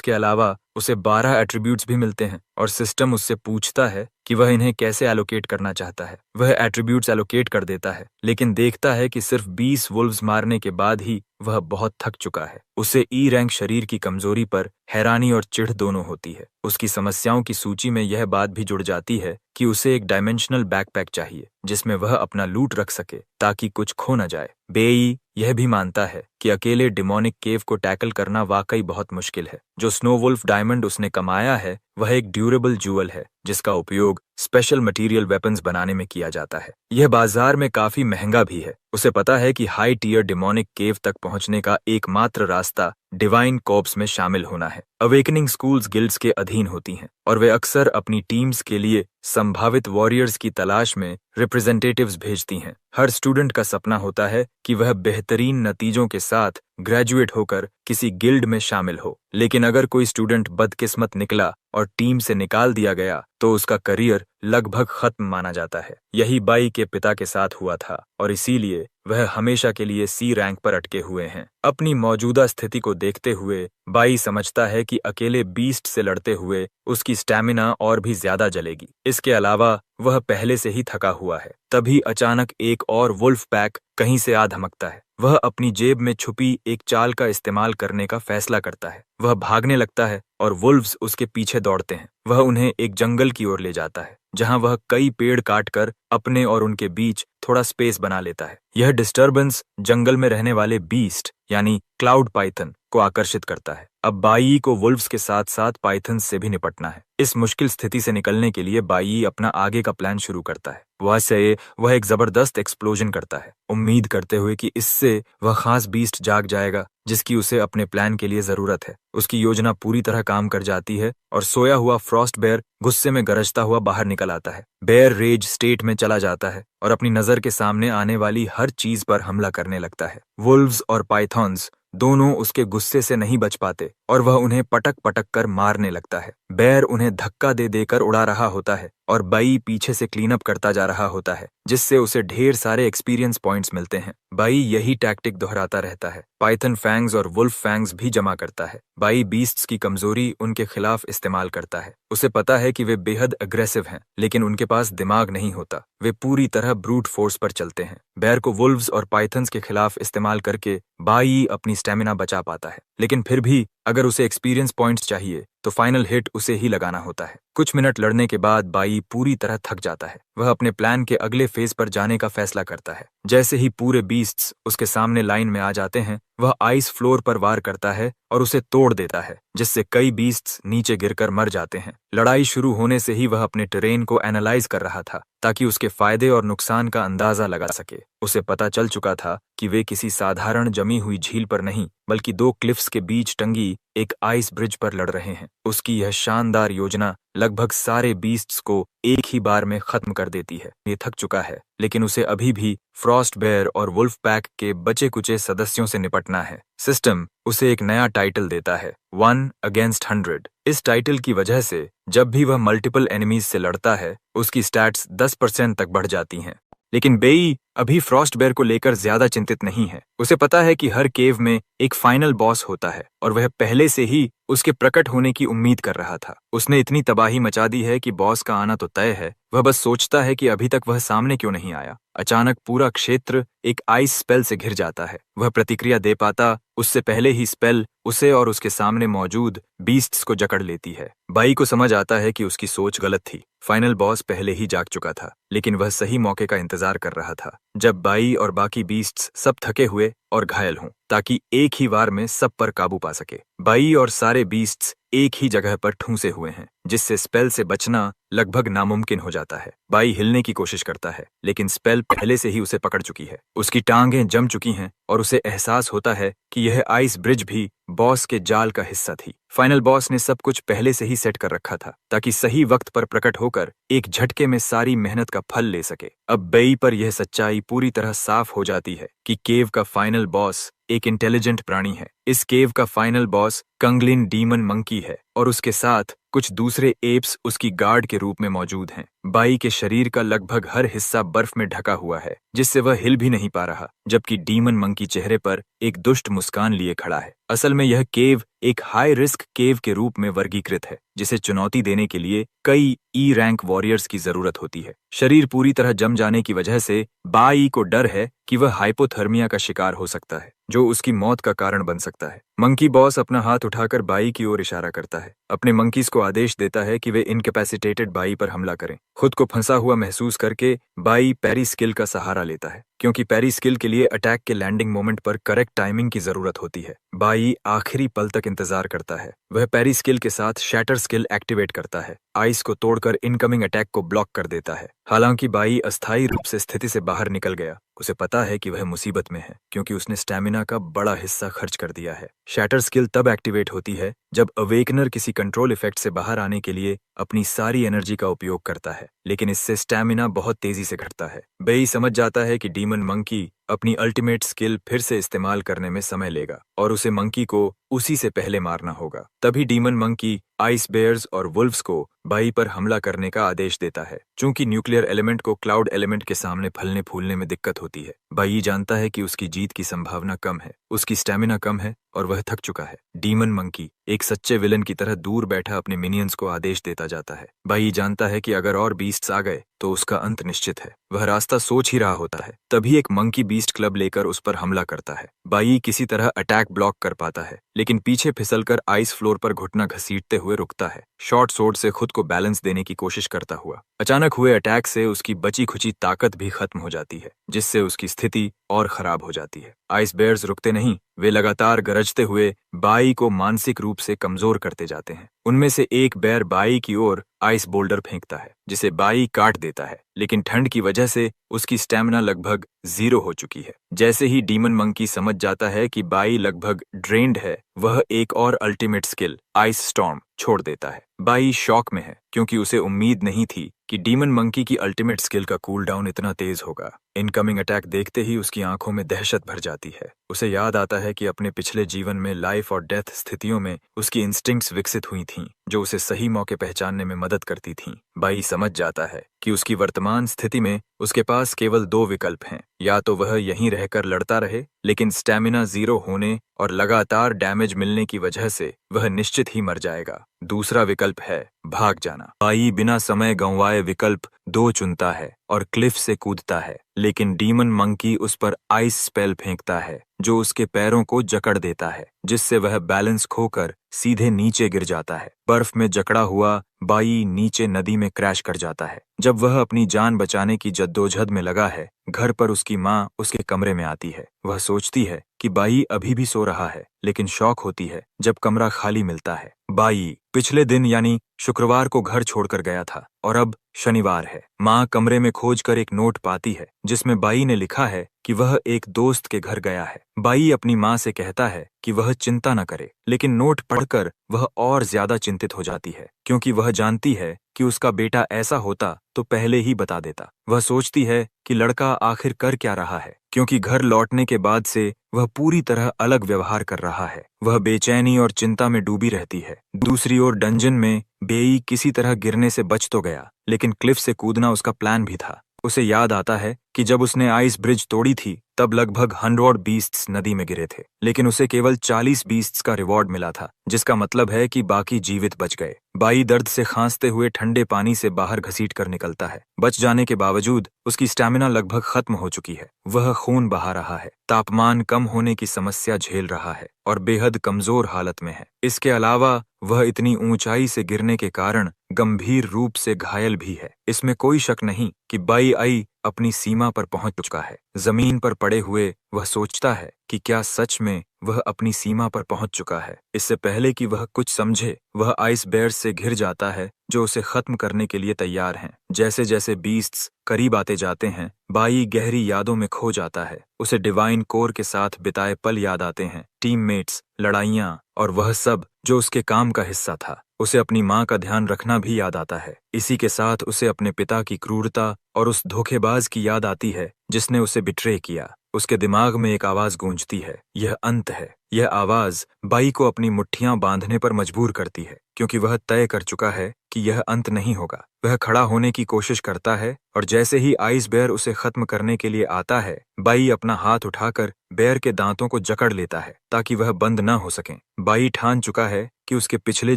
के अलावा उसे 12 एट्रीब्यूट्स भी मिलते हैं और सिस्टम उससे पूछता है कि वह इन्हें कैसे एलोकेट करना चाहता है। वह एट्रीब्यूट्स एलोकेट कर देता है, लेकिन देखता है कि सिर्फ 20 वुल्व्स मारने के बाद ही वह बहुत थक चुका है। उसे ई रैंक शरीर की कमजोरी पर हैरानी और चिढ़ दोनों होती है। उसकी समस्याओं की सूची में यह बात भी जुड़ जाती है कि उसे एक डायमेंशनल बैकपैक चाहिए जिसमें वह अपना लूट रख सके ताकि कुछ खो न जाए। बेई यह भी मानता है कि अकेले डिमोनिक केव को टैकल करना वाकई बहुत मुश्किल है। जो स्नो वुल्फ डायमंड उसने कमाया है वह एक ड्यूरेबल जूअल है जिसका उपयोग स्पेशल मटेरियल वेपन्स बनाने में किया जाता है। यह बाजार में काफी महंगा भी है। उसे पता है कि हाई टियर डिमोनिक केव तक पहुंचने का एकमात्र रास्ता डिवाइन कॉर्प्स में शामिल होना है। अवेकनिंग स्कूल्स गिल्ड्स के अधीन होती हैं और वे अक्सर अपनी टीम्स के लिए संभावित वॉरियर्स की तलाश में रिप्रेजेंटेटिव्स भेजती हैं। हर स्टूडेंट का सपना होता है कि वह बेहतरीन नतीजों के साथ ग्रेजुएट होकर किसी गिल्ड में शामिल हो, लेकिन अगर कोई स्टूडेंट बदकिस्मत निकला और टीम से निकाल दिया गया तो उसका करियर लगभग खत्म माना जाता है। यही बाई के पिता के साथ हुआ था और इसीलिए वह हमेशा के लिए सी रैंक पर अटके हुए हैं। अपनी मौजूदा स्थिति को देखते हुए बाई समझता है कि अकेले बीस्ट से लड़ते हुए उसकी स्टैमिना और भी ज्यादा जलेगी। इसके अलावा वह पहले से ही थका हुआ है। तभी अचानक एक और वुल्फ पैक कहीं से आ धमकता है। वह अपनी जेब में छुपी एक चाल का इस्तेमाल करने का फैसला करता है। वह भागने लगता है और वुल्व्स उसके पीछे दौड़ते हैं। वह उन्हें एक जंगल की ओर ले जाता है जहां वह कई पेड़ काटकर अपने और उनके बीच थोड़ा स्पेस बना लेता है। यह डिस्टर्बेंस जंगल में रहने वाले बीस्ट यानी क्लाउड पाइथन को आकर्षित करता है। अब बाई को वुल्व्स के साथ साथ पाइथन्स से भी निपटना है। इस मुश्किल स्थिति से निकलने के लिए बाई अपना आगे का प्लान शुरू करता है। वह एक जबरदस्त एक्सप्लोजन करता है, उम्मीद करते हुए कि इससे वह खास बीस्ट जाग जाएगा जिसकी उसे अपने प्लान के लिए जरूरत है। उसकी योजना पूरी तरह काम कर जाती है और सोया हुआ फ्रॉस्ट बेयर गुस्से में गरजता हुआ बाहर निकल आता है। बेयर रेज स्टेट में चला जाता है और अपनी नजर के सामने आने वाली हर चीज पर हमला करने लगता है। वुल्व्स और पाइथॉन्स दोनों उसके गुस्से से नहीं बच पाते और वह उन्हें पटक पटक कर मारने लगता है। बेयर उन्हें धक्का दे देकर उड़ा रहा होता है और बाई पीछे से क्लीन अप करता जा रहा होता है, जिससे उसे ढेर सारे एक्सपीरियंस पॉइंट्स मिलते हैं। बाई यही टैक्टिक दोहराता रहता है। पाइथन फैंग्स और वुल्फ फैंग्स भी जमा करता है। बाई बीस्ट्स की कमजोरी उनके खिलाफ इस्तेमाल करता है। उसे पता है कि वे बेहद अग्रेसिव हैं, लेकिन उनके पास दिमाग नहीं होता। वे पूरी तरह ब्रूट फोर्स पर चलते हैं। बेयर को वुल्व्स और पाइथन्स के खिलाफ इस्तेमाल करके बाई अपनी स्टेमिना बचा पाता है, लेकिन फिर भी अगर उसे एक्सपीरियंस पॉइंट्स चाहिए तो फाइनल हिट उसे ही लगाना होता है। कुछ मिनट लड़ने के बाद बाई पूरी तरह थक जाता है। वह अपने प्लान के अगले फेज पर जाने का फैसला करता है। जैसे ही पूरे बीस्ट्स उसके सामने लाइन में आ जाते हैं, वह आइस फ्लोर पर वार करता है और उसे तोड़ देता है, जिससे कई बीस्ट्स नीचे गिरकर मर जाते हैं। लड़ाई शुरू होने से ही वह अपने टेरेन को एनालाइज कर रहा था ताकि उसके फायदे और नुकसान का अंदाजा लगा सके। उसे पता चल चुका था कि वे किसी साधारण जमी हुई झील पर नहीं बल्कि दो क्लिफ्स के बीच टंगी एक आइस ब्रिज पर लड़ रहे हैं। उसकी यह शानदार योजना लगभग सारे बीस्ट्स को एक ही बार में खत्म कर देती है। ये थक चुका है, लेकिन उसे अभी भी फ्रॉस्ट बेयर और वुल्फ पैक के बचे कुचे सदस्यों से निपटना है। सिस्टम उसे एक नया टाइटल देता है, 1 अगेंस्ट 100। इस टाइटल की वजह से जब भी वह मल्टीपल एनिमीज से लड़ता है उसकी स्टैट्स 10% तक बढ़ जाती हैं। लेकिन बेई अभी फ्रॉस्ट बेयर को लेकर ज्यादा चिंतित नहीं है। उसे पता है कि हर केव में एक फाइनल बॉस होता है और वह पहले से ही उसके प्रकट होने की उम्मीद कर रहा था। उसने इतनी तबाही मचा दी है कि बॉस का आना तो तय है। वह बस सोचता है कि अभी तक वह सामने क्यों नहीं आया। अचानक पूरा क्षेत्र एक आइस स्पेल से घिर जाता है। वह प्रतिक्रिया दे पाता उससे पहले ही स्पेल उसे और उसके सामने मौजूद बीस्ट्स को जकड़ लेती है। बाई को समझ आता है कि उसकी सोच गलत थी। फाइनल बॉस पहले ही जाग चुका था, लेकिन वह सही मौके का इंतजार कर रहा था। जब बाई और बाकी बीस्ट्स सब थके हुए और घायल हों, ताकि एक ही वार में सब पर काबू पा सके। बाई और सारे बीस्ट्स एक ही जगह पर ठूंसे हुए हैं, जिससे स्पेल से बचना लगभग नामुमकिन हो जाता है। बाई हिलने की कोशिश करता है, लेकिन स्पेल पहले से ही उसे पकड़ चुकी है। उसकी टांगें जम चुकी हैं और उसे एहसास होता है कि यह आइस ब्रिज भी बॉस के जाल का हिस्सा थी। फाइनल बॉस ने सब कुछ पहले से ही सेट कर रखा था, ताकि सही वक्त पर प्रकट होकर एक झटके में सारी मेहनत का फल ले सके। अब बेई पर यह सच्चाई पूरी तरह साफ हो जाती है कि केव का फाइनल बॉस एक इंटेलिजेंट प्राणी है। इस केव का फाइनल बॉस कंगलिन डीमन मंकी है और उसके साथ कुछ दूसरे एप्स उसकी गार्ड के रूप में मौजूद हैं। बाई के शरीर का लगभग हर हिस्सा बर्फ में ढका हुआ है, जिससे वह हिल भी नहीं पा रहा, जबकि डीमन मंकी चेहरे पर एक दुष्ट मुस्कान लिए खड़ा है। असल में यह केव एक हाई रिस्क केव के रूप में वर्गीकृत है, जिसे चुनौती देने के लिए कई ई रैंक वॉरियर्स की जरूरत होती है। शरीर पूरी तरह जम जाने की वजह से बाई को डर है कि वह हाइपोथर्मिया का शिकार हो सकता है, जो उसकी मौत का कारण बन सकता है। मंकी बॉस अपना हाथ उठाकर बाई की ओर इशारा करता है। अपने मंकीज को आदेश देता है कि वे इनकैपेसिटेटेड बाई पर हमला करें। खुद को फंसा हुआ महसूस करके बाई पैरी स्किल का सहारा लेता है, क्योंकि पैरी स्किल के लिए अटैक के लैंडिंग मोमेंट पर करेक्ट टाइमिंग की जरूरत होती है। बाई आखिरी पल तक इंतजार करता है। वह पैरी स्किल के साथ शैटर स्किल एक्टिवेट करता है, आइस को तोड़कर इनकमिंग अटैक को ब्लॉक कर देता है। हालांकि बाई अस्थायी रूप से स्थिति से बाहर निकल गया, उसे पता है कि वह मुसीबत में है, क्योंकि उसने स्टैमिना का बड़ा हिस्सा खर्च कर दिया है। शैटर स्किल तब एक्टिवेट होती है जब अवेकनर किसी कंट्रोल इफेक्ट से बाहर आने के लिए अपनी सारी एनर्जी का उपयोग करता है, लेकिन इससे स्टैमिना बहुत तेजी से घटता है। बेई समझ जाता है कि डीमन मंकी अपनी अल्टीमेट स्किल फिर से इस्तेमाल करने में समय लेगा और उसे मंकी को उसी से पहले मारना होगा। तभी डीमन मंकी आइस बेयर्स और वुल्व्स को बाई पर हमला करने का आदेश देता है। चूंकि न्यूक्लियर एलिमेंट को क्लाउड एलिमेंट के सामने फलने फूलने में दिक्कत होती है, बाई जानता है कि उसकी जीत की संभावना कम है, उसकी स्टैमिना कम है और वह थक चुका है। डीमन मंकी एक सच्चे विलन की तरह दूर बैठा अपने मिनियंस को आदेश देता जाता है। बाई जानता है कि अगर और बीस्ट्स आ गए तो उसका अंत निश्चित है। वह रास्ता सोच ही रहा होता है, तभी एक मंकी बीस्ट क्लब लेकर उस पर हमला करता है। बाई किसी तरह अटैक ब्लॉक कर पाता है, लेकिन पीछे फिसलकर आइस फ्लोर पर घुटना घसीटते हुए रुकता है, शॉर्ट सोर्ड से खुद को बैलेंस देने की कोशिश करता हुआ। अचानक हुए अटैक से उसकी बची खुची ताकत भी खत्म हो जाती है, जिससे उसकी स्थिति और खराब हो जाती है। आइस बेयर्स रुकते नहीं, वे लगातार गरजते हुए बाई को मानसिक रूप से कमजोर करते जाते हैं। उनमें से एक बेयर बाई की ओर आइस बोल्डर फेंकता है, जिसे बाई काट देता है, लेकिन ठंड की वजह से उसकी स्टैमिना लगभग 0 हो चुकी है। जैसे ही डीमन मंकी समझ जाता है कि बाई लगभग ड्रेन्ड है, वह एक और अल्टीमेट स्किल आइस स्टॉर्म छोड़ देता है। बाई शॉक में है, क्योंकि उसे उम्मीद नहीं थी कि डीमन मंकी की अल्टीमेट स्किल का कूल डाउन इतना तेज होगा। इनकमिंग अटैक देखते ही उसकी आंखों में दहशत भर जाती है। उसे याद आता है कि अपने पिछले जीवन में लाइफ और डेथ स्थितियों में उसकी इंस्टिंक्ट्स विकसित हुई थीं, जो उसे सही मौके पहचानने में मदद करती थीं। बाई समझ जाता है कि उसकी वर्तमान स्थिति में उसके पास केवल 2 विकल्प हैं, या तो वह यहीं रहकर लड़ता रहे, लेकिन स्टैमिना 0 होने और लगातार डैमेज मिलने की वजह से वह निश्चित ही मर जाएगा। दूसरा विकल्प है भाग जाना। बाई बिना समय गंवाए विकल्प 2 चुनता है और क्लिफ से कूदता है, लेकिन डीमन मंकी उस पर आइस स्पेल फेंकता है, जो उसके पैरों को जकड़ देता है, जिससे वह बैलेंस खोकर सीधे नीचे गिर जाता है। बर्फ में जकड़ा हुआ बाई नीचे नदी में क्रैश कर जाता है। जब वह अपनी जान बचाने की जद्दोजहद में लगा है, घर पर उसकी माँ उसके कमरे में आती है। वह सोचती है कि बाई अभी भी सो रहा है, लेकिन शॉक होती है जब कमरा खाली मिलता है। बाई पिछले दिन यानी शुक्रवार को घर छोड़कर गया था और अब शनिवार है। माँ कमरे में खोजकर एक नोट पाती है, जिसमें बाई ने लिखा है कि वह एक दोस्त के घर गया है। बाई अपनी माँ से कहता है कि वह चिंता न करे, लेकिन नोट पढ़कर वह और ज्यादा चिंतित हो जाती है, क्योंकि वह जानती है कि उसका बेटा ऐसा होता तो पहले ही बता देता। वह सोचती है कि लड़का आखिर कर क्या रहा है, क्योंकि घर लौटने के बाद से वह पूरी तरह अलग व्यवहार कर रहा है। वह बेचैनी और चिंता में डूबी रहती है। दूसरी ओर डंजन में बेई किसी तरह गिरने से बच तो गया, लेकिन क्लिफ से कूदना उसका प्लान भी था। उसे याद आता है कि जब उसने आइस ब्रिज तोड़ी थी, तब लगभग 100 बीस्ट्स नदी में गिरे थे, लेकिन उसे केवल 40 बीस्ट्स का रिवॉर्ड मिला था, जिसका मतलब है कि बाकी जीवित बच गए। बाई दर्द से खांसते हुए ठंडे पानी से बाहर घसीट कर निकलता है। बच जाने के बावजूद उसकी स्टैमिना लगभग खत्म हो चुकी है। वह खून बहा रहा है, तापमान कम होने की समस्या झेल रहा है और बेहद कमजोर हालत में है। इसके अलावा वह इतनी ऊंचाई से गिरने के कारण गंभीर रूप से घायल भी है। इसमें कोई शक नहीं कि बाई आई अपनी सीमा पर पहुंच चुका है। जमीन पर पड़े हुए वह सोचता है कि क्या सच में वह अपनी सीमा पर पहुंच चुका है। इससे पहले कि वह कुछ समझे, वह आइस बेयर्स से घिर जाता है जो उसे खत्म करने के लिए तैयार हैं। जैसे जैसे बीस्ट्स करीब आते जाते हैं, बाई गहरी यादों में खो जाता है। उसे डिवाइन कोर के साथ बिताए पल याद आते हैं, टीममेट्स, लड़ाइयाँ और वह सब जो उसके काम का हिस्सा था। उसे अपनी माँ का ध्यान रखना भी याद आता है। इसी के साथ उसे अपने पिता की क्रूरता और उस धोखेबाज की याद आती है जिसने उसे बिट्रे किया। उसके दिमाग में एक आवाज गूंजती है, यह अंत है। यह आवाज बाई को अपनी मुट्ठियां बांधने पर मजबूर करती है, क्योंकि वह तय कर चुका है कि यह अंत नहीं होगा। वह खड़ा होने की कोशिश करता है और जैसे ही आइस बेयर उसे खत्म करने के लिए आता है, बाई अपना हाथ उठाकर बेयर के दांतों को जकड़ लेता है ताकि वह बंद न हो सकें। बाई ठान चुका है कि उसके पिछले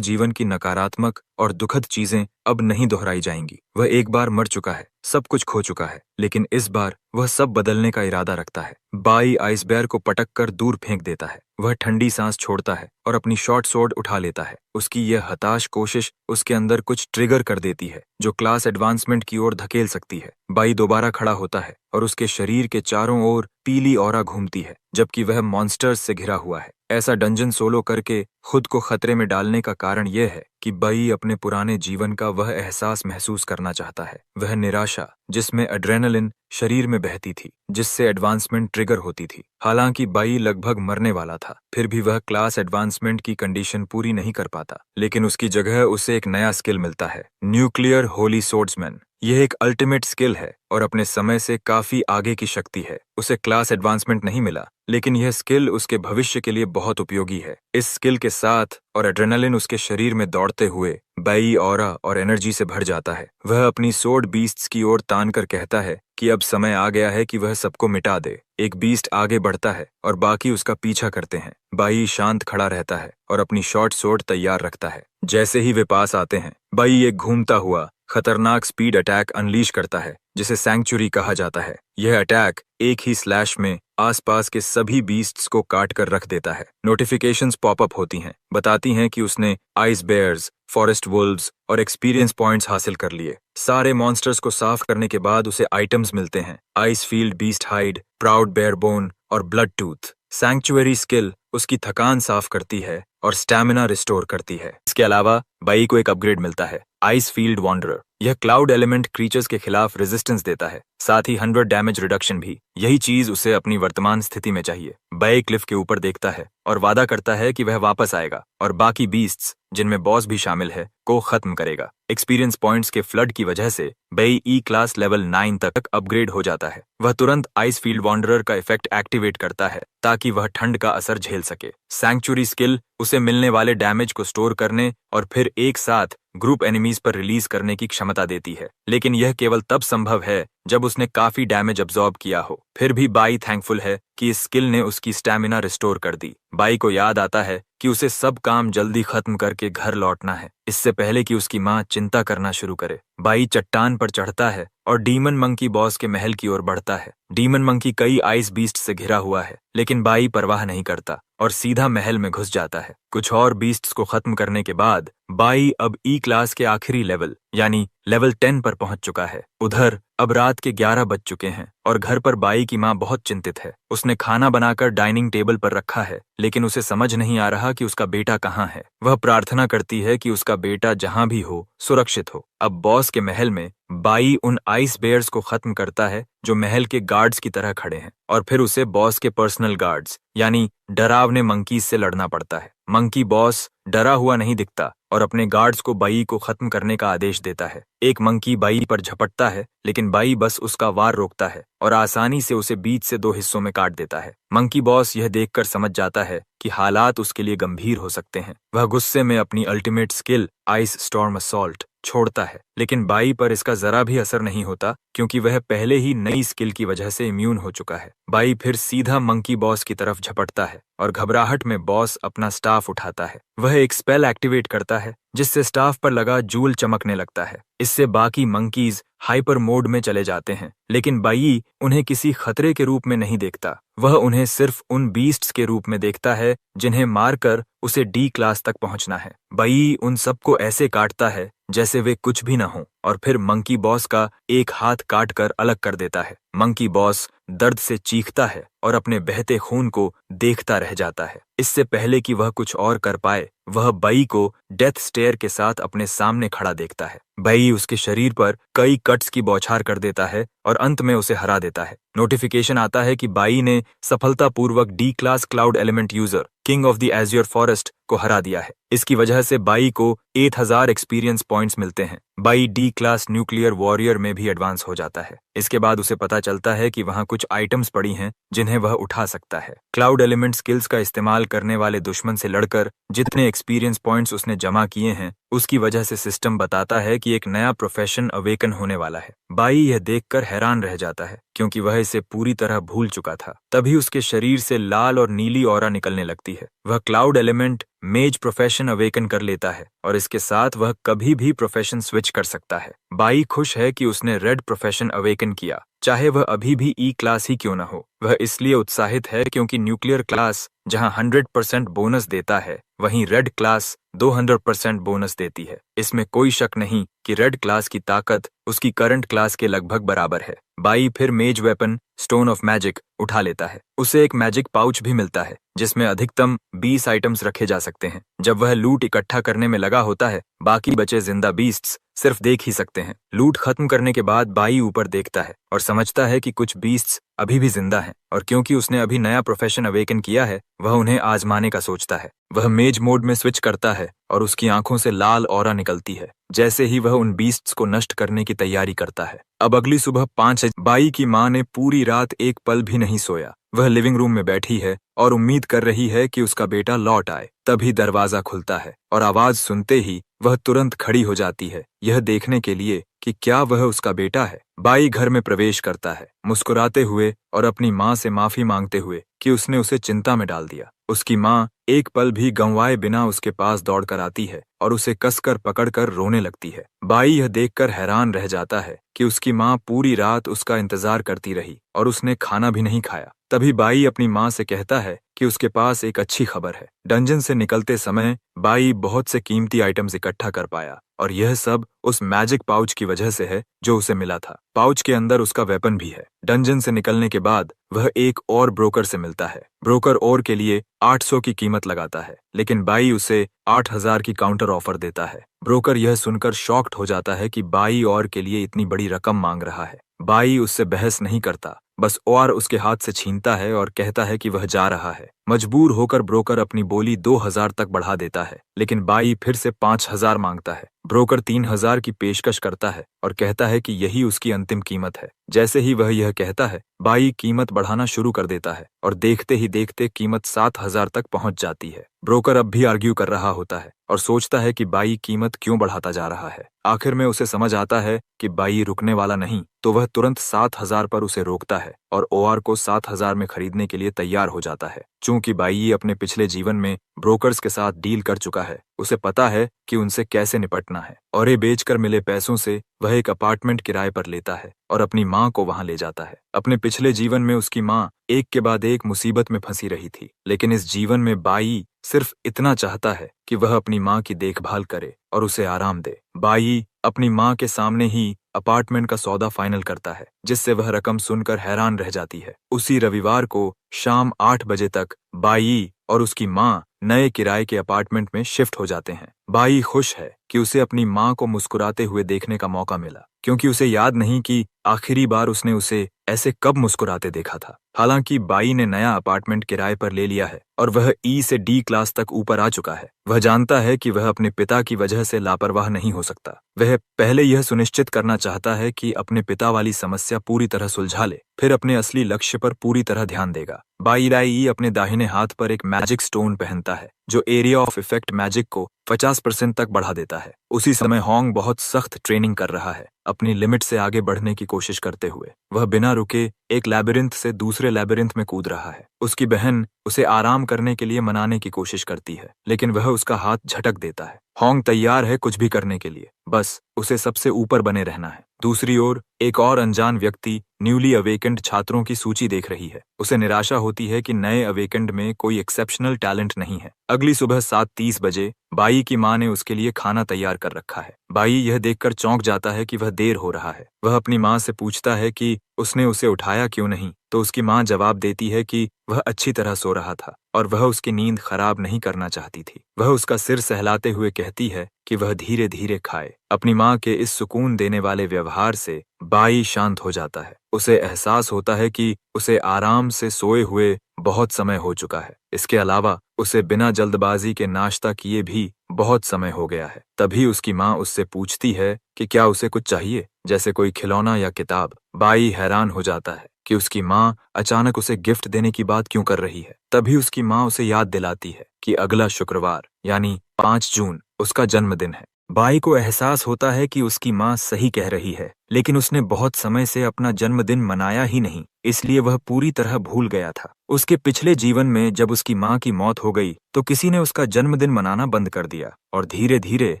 जीवन की नकारात्मक और दुखद चीजें अब नहीं दोहराई जाएंगी। वह एक बार मर चुका है, सब कुछ खो चुका है, लेकिन इस बार वह सब बदलने का इरादा रखता है। बाई आइस बेयर को पटक कर दूर फेंक देता है। वह ठंडी सांस छोड़ता है और अपनी शॉर्ट स्वॉर्ड उठा लेता है। उसकी यह हताश कोशिश उसके अंदर कुछ ट्रिगर कर देती है जो क्लास एडवांसमेंट की ओर धकेल सकती है। बाई दोबारा खड़ा होता है और उसके शरीर के चारों ओर पीली ऑरा घूमती है, जबकि वह मॉन्स्टर्स से घिरा हुआ है। ऐसा डंजन सोलो करके खुद को खतरे में डालने का कारण यह है कि बाई अपने पुराने जीवन का वह एहसास महसूस करना चाहता है। वह निराशा जिसमें एड्रेनलिन शरीर में बहती थी, जिससे एडवांसमेंट ट्रिगर होती थी। हालांकि बाई लगभग मरने वाला था, फिर भी वह क्लास एडवांसमेंट की कंडीशन पूरी नहीं कर पाता। लेकिन उसकी जगह उसे एक नया स्किल मिलता है, न्यूक्लियर होली सोर्ड्समैन। यह एक अल्टीमेट स्किल है और अपने समय से काफी आगे की शक्ति है। उसे क्लास एडवांसमेंट नहीं मिला, लेकिन यह स्किल उसके भविष्य के लिए बहुत उपयोगी है। इस स्किल के साथ और एड्रेनलिन उसके शरीर में दौड़ते हुए बाई ऑरा और एनर्जी से भर जाता है। वह अपनी सोर्ड बीस्ट्स की ओर तान कर कहता है कि अब समय आ गया है कि वह सबको मिटा दे। एक बीस्ट आगे बढ़ता है और बाकी उसका पीछा करते हैं। बाई शांत खड़ा रहता है और अपनी शॉर्ट सोर्ड तैयार रखता है। जैसे ही वे पास आते हैं, बाई एक घूमता हुआ खतरनाक स्पीड अटैक अनलीश करता है जिसे सैंक्चुरी कहा जाता है। यह अटैक एक ही स्लैश में आसपास के सभी बीस्ट्स को काट कर रख देता है। नोटिफिकेशंस पॉपअप होती हैं, बताती हैं कि उसने आइस बेयर्स, फॉरेस्ट वुल्व्स और एक्सपीरियंस पॉइंट्स हासिल कर लिए। सारे मॉन्स्टर्स को साफ करने के बाद उसे आइटम्स मिलते हैं, ice field beast hide, proud bear bone और ब्लड टूथ। सैंक्चुअरी स्किल उसकी थकान साफ करती है और स्टैमिना रिस्टोर करती है। इसके अलावा बाई को एक अपग्रेड मिलता है, आइस फील्ड वॉन्डरर। यह क्लाउड एलिमेंट क्रीचर्स के खिलाफ रेजिस्टेंस देता है, साथ ही 100 डैमेज रिडक्शन भी। यही चीज उसे अपनी वर्तमान स्थिति में चाहिए। बाई क्लिफ के ऊपर देखता है और वादा करता है कि वह वापस आएगा और बाकी बीस्ट्स, जिनमें बॉस भी शामिल है, को खत्म करेगा। एक्सपीरियंस पॉइंट्स के फ्लड की वजह से बाई ई क्लास लेवल 9 तक अपग्रेड हो जाता है। वह तुरंत आइस फील्ड वॉन्डरर का इफेक्ट एक्टिवेट करता है ताकि वह ठंड का असर झेल सके। सैंक्चुरी स्किल उसे मिलने वाले डैमेज को स्टोर करने और फिर एक साथ ग्रुप एनिमीज पर रिलीज करने की क्षमता देती है, लेकिन यह केवल तब संभव है जब उसने काफी डैमेज अब्सॉर्ब किया हो। फिर भी बाई थैंकफुल है कि इस स्किल ने उसकी स्टैमिना रिस्टोर कर दी। बाई को याद आता है कि उसे सब काम जल्दी खत्म करके घर लौटना है, इससे पहले कि उसकी माँ चिंता करना शुरू करे। बाई चट्टान पर चढ़ता है और डीमन मंकी बॉस के महल की ओर बढ़ता है। डीमन मंकी कई आइस बीस्ट से घिरा हुआ है, लेकिन बाई परवाह नहीं करता और सीधा महल में घुस जाता है। कुछ और बीस्ट्स को खत्म करने के बाद बाई अब ई क्लास के आखिरी लेवल यानी लेवल 10 पर पहुंच चुका है। उधर अब रात के 11 बज चुके हैं और घर पर बाई की माँ बहुत चिंतित है। उसने खाना बनाकर डाइनिंग टेबल पर रखा है, लेकिन उसे समझ नहीं आ रहा कि उसका बेटा कहाँ है। वह प्रार्थना करती है कि उसका बेटा जहाँ भी हो सुरक्षित हो। अब बॉस के महल में बाई उन आइस बेयर्स को खत्म करता है जो महल के गार्ड्स की तरह खड़े हैं, और फिर उसे बॉस के पर्सनल गार्ड्स यानी डरावने मंकीज से लड़ना पड़ता है। मंकी बॉस डरा हुआ नहीं दिखता और अपने गार्ड्स को बाई को खत्म करने का आदेश देता है। एक मंकी बाई पर झपटता है, लेकिन बाई बस उसका वार रोकता है और आसानी से उसे बीच से 2 हिस्सों में काट देता है। मंकी बॉस यह देखकर समझ जाता है कि हालात उसके लिए गंभीर हो सकते हैं। वह गुस्से में अपनी ultimate skill ice storm assault छोड़ता है, लेकिन बाई पर इसका जरा भी असर नहीं होता क्योंकि वह पहले ही नई स्किल की वजह से इम्यून हो चुका है। बाई फिर सीधा मंकी बॉस की तरफ झपटता है और घबराहट में बॉस अपना स्टाफ उठाता है। वह एक स्पेल एक्टिवेट करता है जिससे स्टाफ पर लगा जूल चमकने लगता है। इससे बाकी मंकीज हाइपर मोड में चले जाते हैं, लेकिन बाई उन्हें किसी खतरे के रूप में नहीं देखता। वह उन्हें सिर्फ उन बीस्ट्स के रूप में देखता है जिन्हें मारकर उसे डी क्लास तक पहुंचना है। बाई उन सबको ऐसे काटता है जैसे वे कुछ भी न हों और फिर मंकी बॉस का एक हाथ काट कर अलग कर देता है। मंकी बॉस दर्द से चीखता है और अपने बहते खून को देखता रह जाता है। इससे पहले कि वह कुछ और कर पाए, वह बई को डेथ स्टेयर के साथ अपने सामने खड़ा देखता है। बई उसके शरीर पर कई कट्स की बौछार कर देता है और अंत में उसे हरा देता है। नोटिफिकेशन आता है कि बाई ने सफलतापूर्वक D class cloud element user king of the azure forest को हरा दिया है। इसकी वजह से बाई को 8000 एक्सपीरियंस पॉइंट्स मिलते हैं। By D class nuclear warrior में भी एडवांस हो जाता है। इसके बाद उसे पता चलता है कि वहां कुछ आइटम्स पड़ी हैं जिन्हें वह उठा सकता है। क्लाउड एलिमेंट स्किल्स का इस्तेमाल करने वाले दुश्मन से लड़कर जितने एक्सपीरियंस पॉइंट्स उसने जमा किए हैं, उसकी वजह से सिस्टम बताता है कि एक नया प्रोफेशन अवेकन होने वाला है। बाई यह देखकर हैरान रह जाता है क्योंकि वह इसे पूरी तरह भूल चुका था। तभी उसके शरीर से लाल और नीली ऑरा निकलने लगती है। वह क्लाउड एलिमेंट मेज प्रोफेशन अवेकन कर लेता है और इसके साथ वह कभी भी प्रोफेशन स्विच कर सकता है। बाई खुश है कि उसने रेड प्रोफेशन अवेकन किया, चाहे वह अभी भी ई क्लास ही क्यों न हो। वह इसलिए उत्साहित है क्योंकि न्यूक्लियर क्लास जहां 100% बोनस देता है, वहीं रेड क्लास 200% बोनस देती है। इसमें कोई शक नहीं कि रेड क्लास की ताकत उसकी करंट क्लास के लगभग बराबर है। बाई फिर मेज वेपन स्टोन ऑफ मैजिक उठा लेता है। उसे एक मैजिक पाउच भी मिलता है जिसमें अधिकतम 20 आइटम्स रखे जा सकते हैं। जब वह लूट इकट्ठा करने में लगा होता है, बाकी बचे जिंदा बीस्ट्स सिर्फ देख ही सकते हैं। लूट खत्म करने के बाद बाई ऊपर देखता है और समझता है कि कुछ बीस्ट्स अभी भी जिंदा हैं और क्योंकि उसने अभी नया प्रोफेशन अवेकन किया है, वह उन्हें आजमाने का सोचता है। वह मेज मोड में स्विच करता है और उसकी आंखों से लाल ऑरा निकलती है जैसे ही वह उन बीस्ट्स को नष्ट करने की तैयारी करता है। अब अगली सुबह 5 बाई की माँ ने पूरी रात एक पल भी नहीं सोया। वह लिविंग रूम में बैठी है और उम्मीद कर रही है कि उसका बेटा लौट आए। तभी दरवाजा खुलता है और आवाज सुनते ही वह तुरंत खड़ी हो जाती है, यह देखने के लिए कि क्या वह उसका बेटा है। बाई घर में प्रवेश करता है, मुस्कुराते हुए और अपनी माँ से माफी मांगते हुए कि उसने उसे चिंता में डाल दिया। उसकी माँ एक पल भी गंवाए बिना उसके पास दौड़कर आती है और उसे कसकर पकड़कर रोने लगती है। बाई यह देखकर हैरान रह जाता है कि उसकी माँ पूरी रात उसका इंतजार करती रही और उसने खाना भी नहीं खाया। तभी बाई अपनी माँ से कहता है कि उसके पास एक अच्छी खबर है। डंजन से निकलते समय बाई बहुत से कीमती आइटम्स इकट्ठा कर पाया और यह सब उस मैजिक पाउच की वजह से है जो उसे मिला था। पाउच के अंदर उसका वेपन भी है। डंजन से निकलने के बाद वह एक और ब्रोकर से मिलता है। ब्रोकर और के लिए 800 की कीमत लगाता है, लेकिन बाई उसे 8000 की काउंटर ऑफर देता है। ब्रोकर यह सुनकर शॉक्ड हो जाता है कि बाई और के लिए इतनी बड़ी रकम मांग रहा है। बाई उससे बहस नहीं करता, बस और उसके हाथ से छीनता है और कहता है कि वह जा रहा है। मजबूर होकर ब्रोकर अपनी बोली 2000 तक बढ़ा देता है, लेकिन बाई फिर से 5000 मांगता है। ब्रोकर 3000 की पेशकश करता है और कहता है कि यही उसकी अंतिम कीमत है। जैसे ही वह यह कहता है, बाई कीमत बढ़ाना शुरू कर देता है और देखते ही देखते कीमत 7000 तक पहुंच जाती है। ब्रोकर अब भी आर्ग्यू कर रहा होता है और सोचता है कि बाई कीमत क्यों बढ़ाता जा रहा है। आखिर में उसे समझ आता है कि बाई रुकने वाला नहीं, तो वह तुरंत 7000 पर उसे रोकता है और ओआर को 7000 में खरीदने के लिए तैयार हो जाता है। चूंकि बाई अपने पिछले जीवन में ब्रोकर्स के साथ डील कर चुका है, उसे पता है कि उनसे कैसे निपटना है और ये बेचकर मिले पैसों से वह एक अपार्टमेंट किराए पर लेता है और अपनी माँ को वहां ले जाता है। अपने पिछले जीवन में उसकी माँ एक के बाद एक मुसीबत में फंसी रही थी, लेकिन इस जीवन में बाई सिर्फ इतना चाहता है कि वह अपनी माँ की देखभाल करे और उसे आराम दे। बाई अपनी माँ के सामने ही अपार्टमेंट का सौदा फाइनल करता है, जिससे वह रकम सुनकर हैरान रह जाती है। उसी रविवार को शाम 8 बजे तक बाई और उसकी माँ नए किराए के अपार्टमेंट में शिफ्ट हो जाते हैं। बाई खुश है कि उसे अपनी माँ को मुस्कुराते हुए देखने का मौका मिला, क्योंकि उसे याद नहीं कि आखिरी बार उसने उसे ऐसे कब मुस्कुराते देखा था। हालांकि बाई ने नया अपार्टमेंट किराए पर ले लिया है और वह ई से डी क्लास तक ऊपर आ चुका है। वह जानता है कि वह अपने पिता की वजह से लापरवाह नहीं हो सकता। वह पहले यह सुनिश्चित करना चाहता है कि अपने पिता वाली समस्या पूरी तरह सुलझा ले, फिर अपने असली लक्ष्य पर पूरी तरह ध्यान देगा। बाई राई अपने दाहिने हाथ पर एक मैजिक स्टोन पहनता है जो एरिया ऑफ इफेक्ट मैजिक को 50% तक बढ़ा देता है। उसी समय होंग बहुत सख्त ट्रेनिंग कर रहा है, अपनी लिमिट से आगे बढ़ने की कोशिश करते हुए। वह बिना रुके एक लैबिरिंथ से दूसरे लैबिरिंथ में कूद रहा है। उसकी बहन उसे आराम करने के लिए मनाने की कोशिश करती है, लेकिन वह उसका हाथ झटक देता है। होंग तैयार है कुछ भी करने के लिए, बस उसे सबसे ऊपर बने रहना है। दूसरी ओर एक और अनजान व्यक्ति न्यूली अवेकेंड छात्रों की सूची देख रही है। उसे निराशा होती है कि नए अवेकेंड में कोई एक्सेप्शनल टैलेंट नहीं है। अगली सुबह 7:30 बजे बाई की माँ ने उसके लिए खाना तैयार कर रखा है। बाई यह देखकर चौंक जाता है कि वह देर हो रहा है। वह अपनी माँ से पूछता है कि उसने उसे उठाया क्यों नहीं, तो उसकी माँ जवाब देती है कि वह अच्छी तरह सो रहा था और वह उसकी नींद खराब नहीं करना चाहती थी। वह उसका सिर सहलाते हुए कहती है कि वह धीरे धीरे खाए। अपनी माँ के इस सुकून देने वाले व्यवहार से बाई शांत हो जाता है। उसे एहसास होता है कि उसे आराम से सोए हुए बहुत समय हो चुका है। इसके अलावा उसे बिना जल्दबाजी के नाश्ता किए भी बहुत समय हो गया है। तभी उसकी माँ उससे पूछती है कि क्या उसे कुछ चाहिए, जैसे कोई खिलौना या किताब। बाई हैरान हो जाता है कि उसकी माँ अचानक उसे गिफ्ट देने की बात क्यों कर रही है। तभी उसकी माँ उसे याद दिलाती है कि अगला शुक्रवार यानी 5 जून उसका जन्मदिन है। बाई को एहसास होता है कि उसकी माँ सही कह रही है, लेकिन उसने बहुत समय से अपना जन्मदिन मनाया ही नहीं, इसलिए वह पूरी तरह भूल गया था। उसके पिछले जीवन में जब उसकी माँ की मौत हो गई तो किसी ने उसका जन्मदिन मनाना बंद कर दिया और धीरे धीरे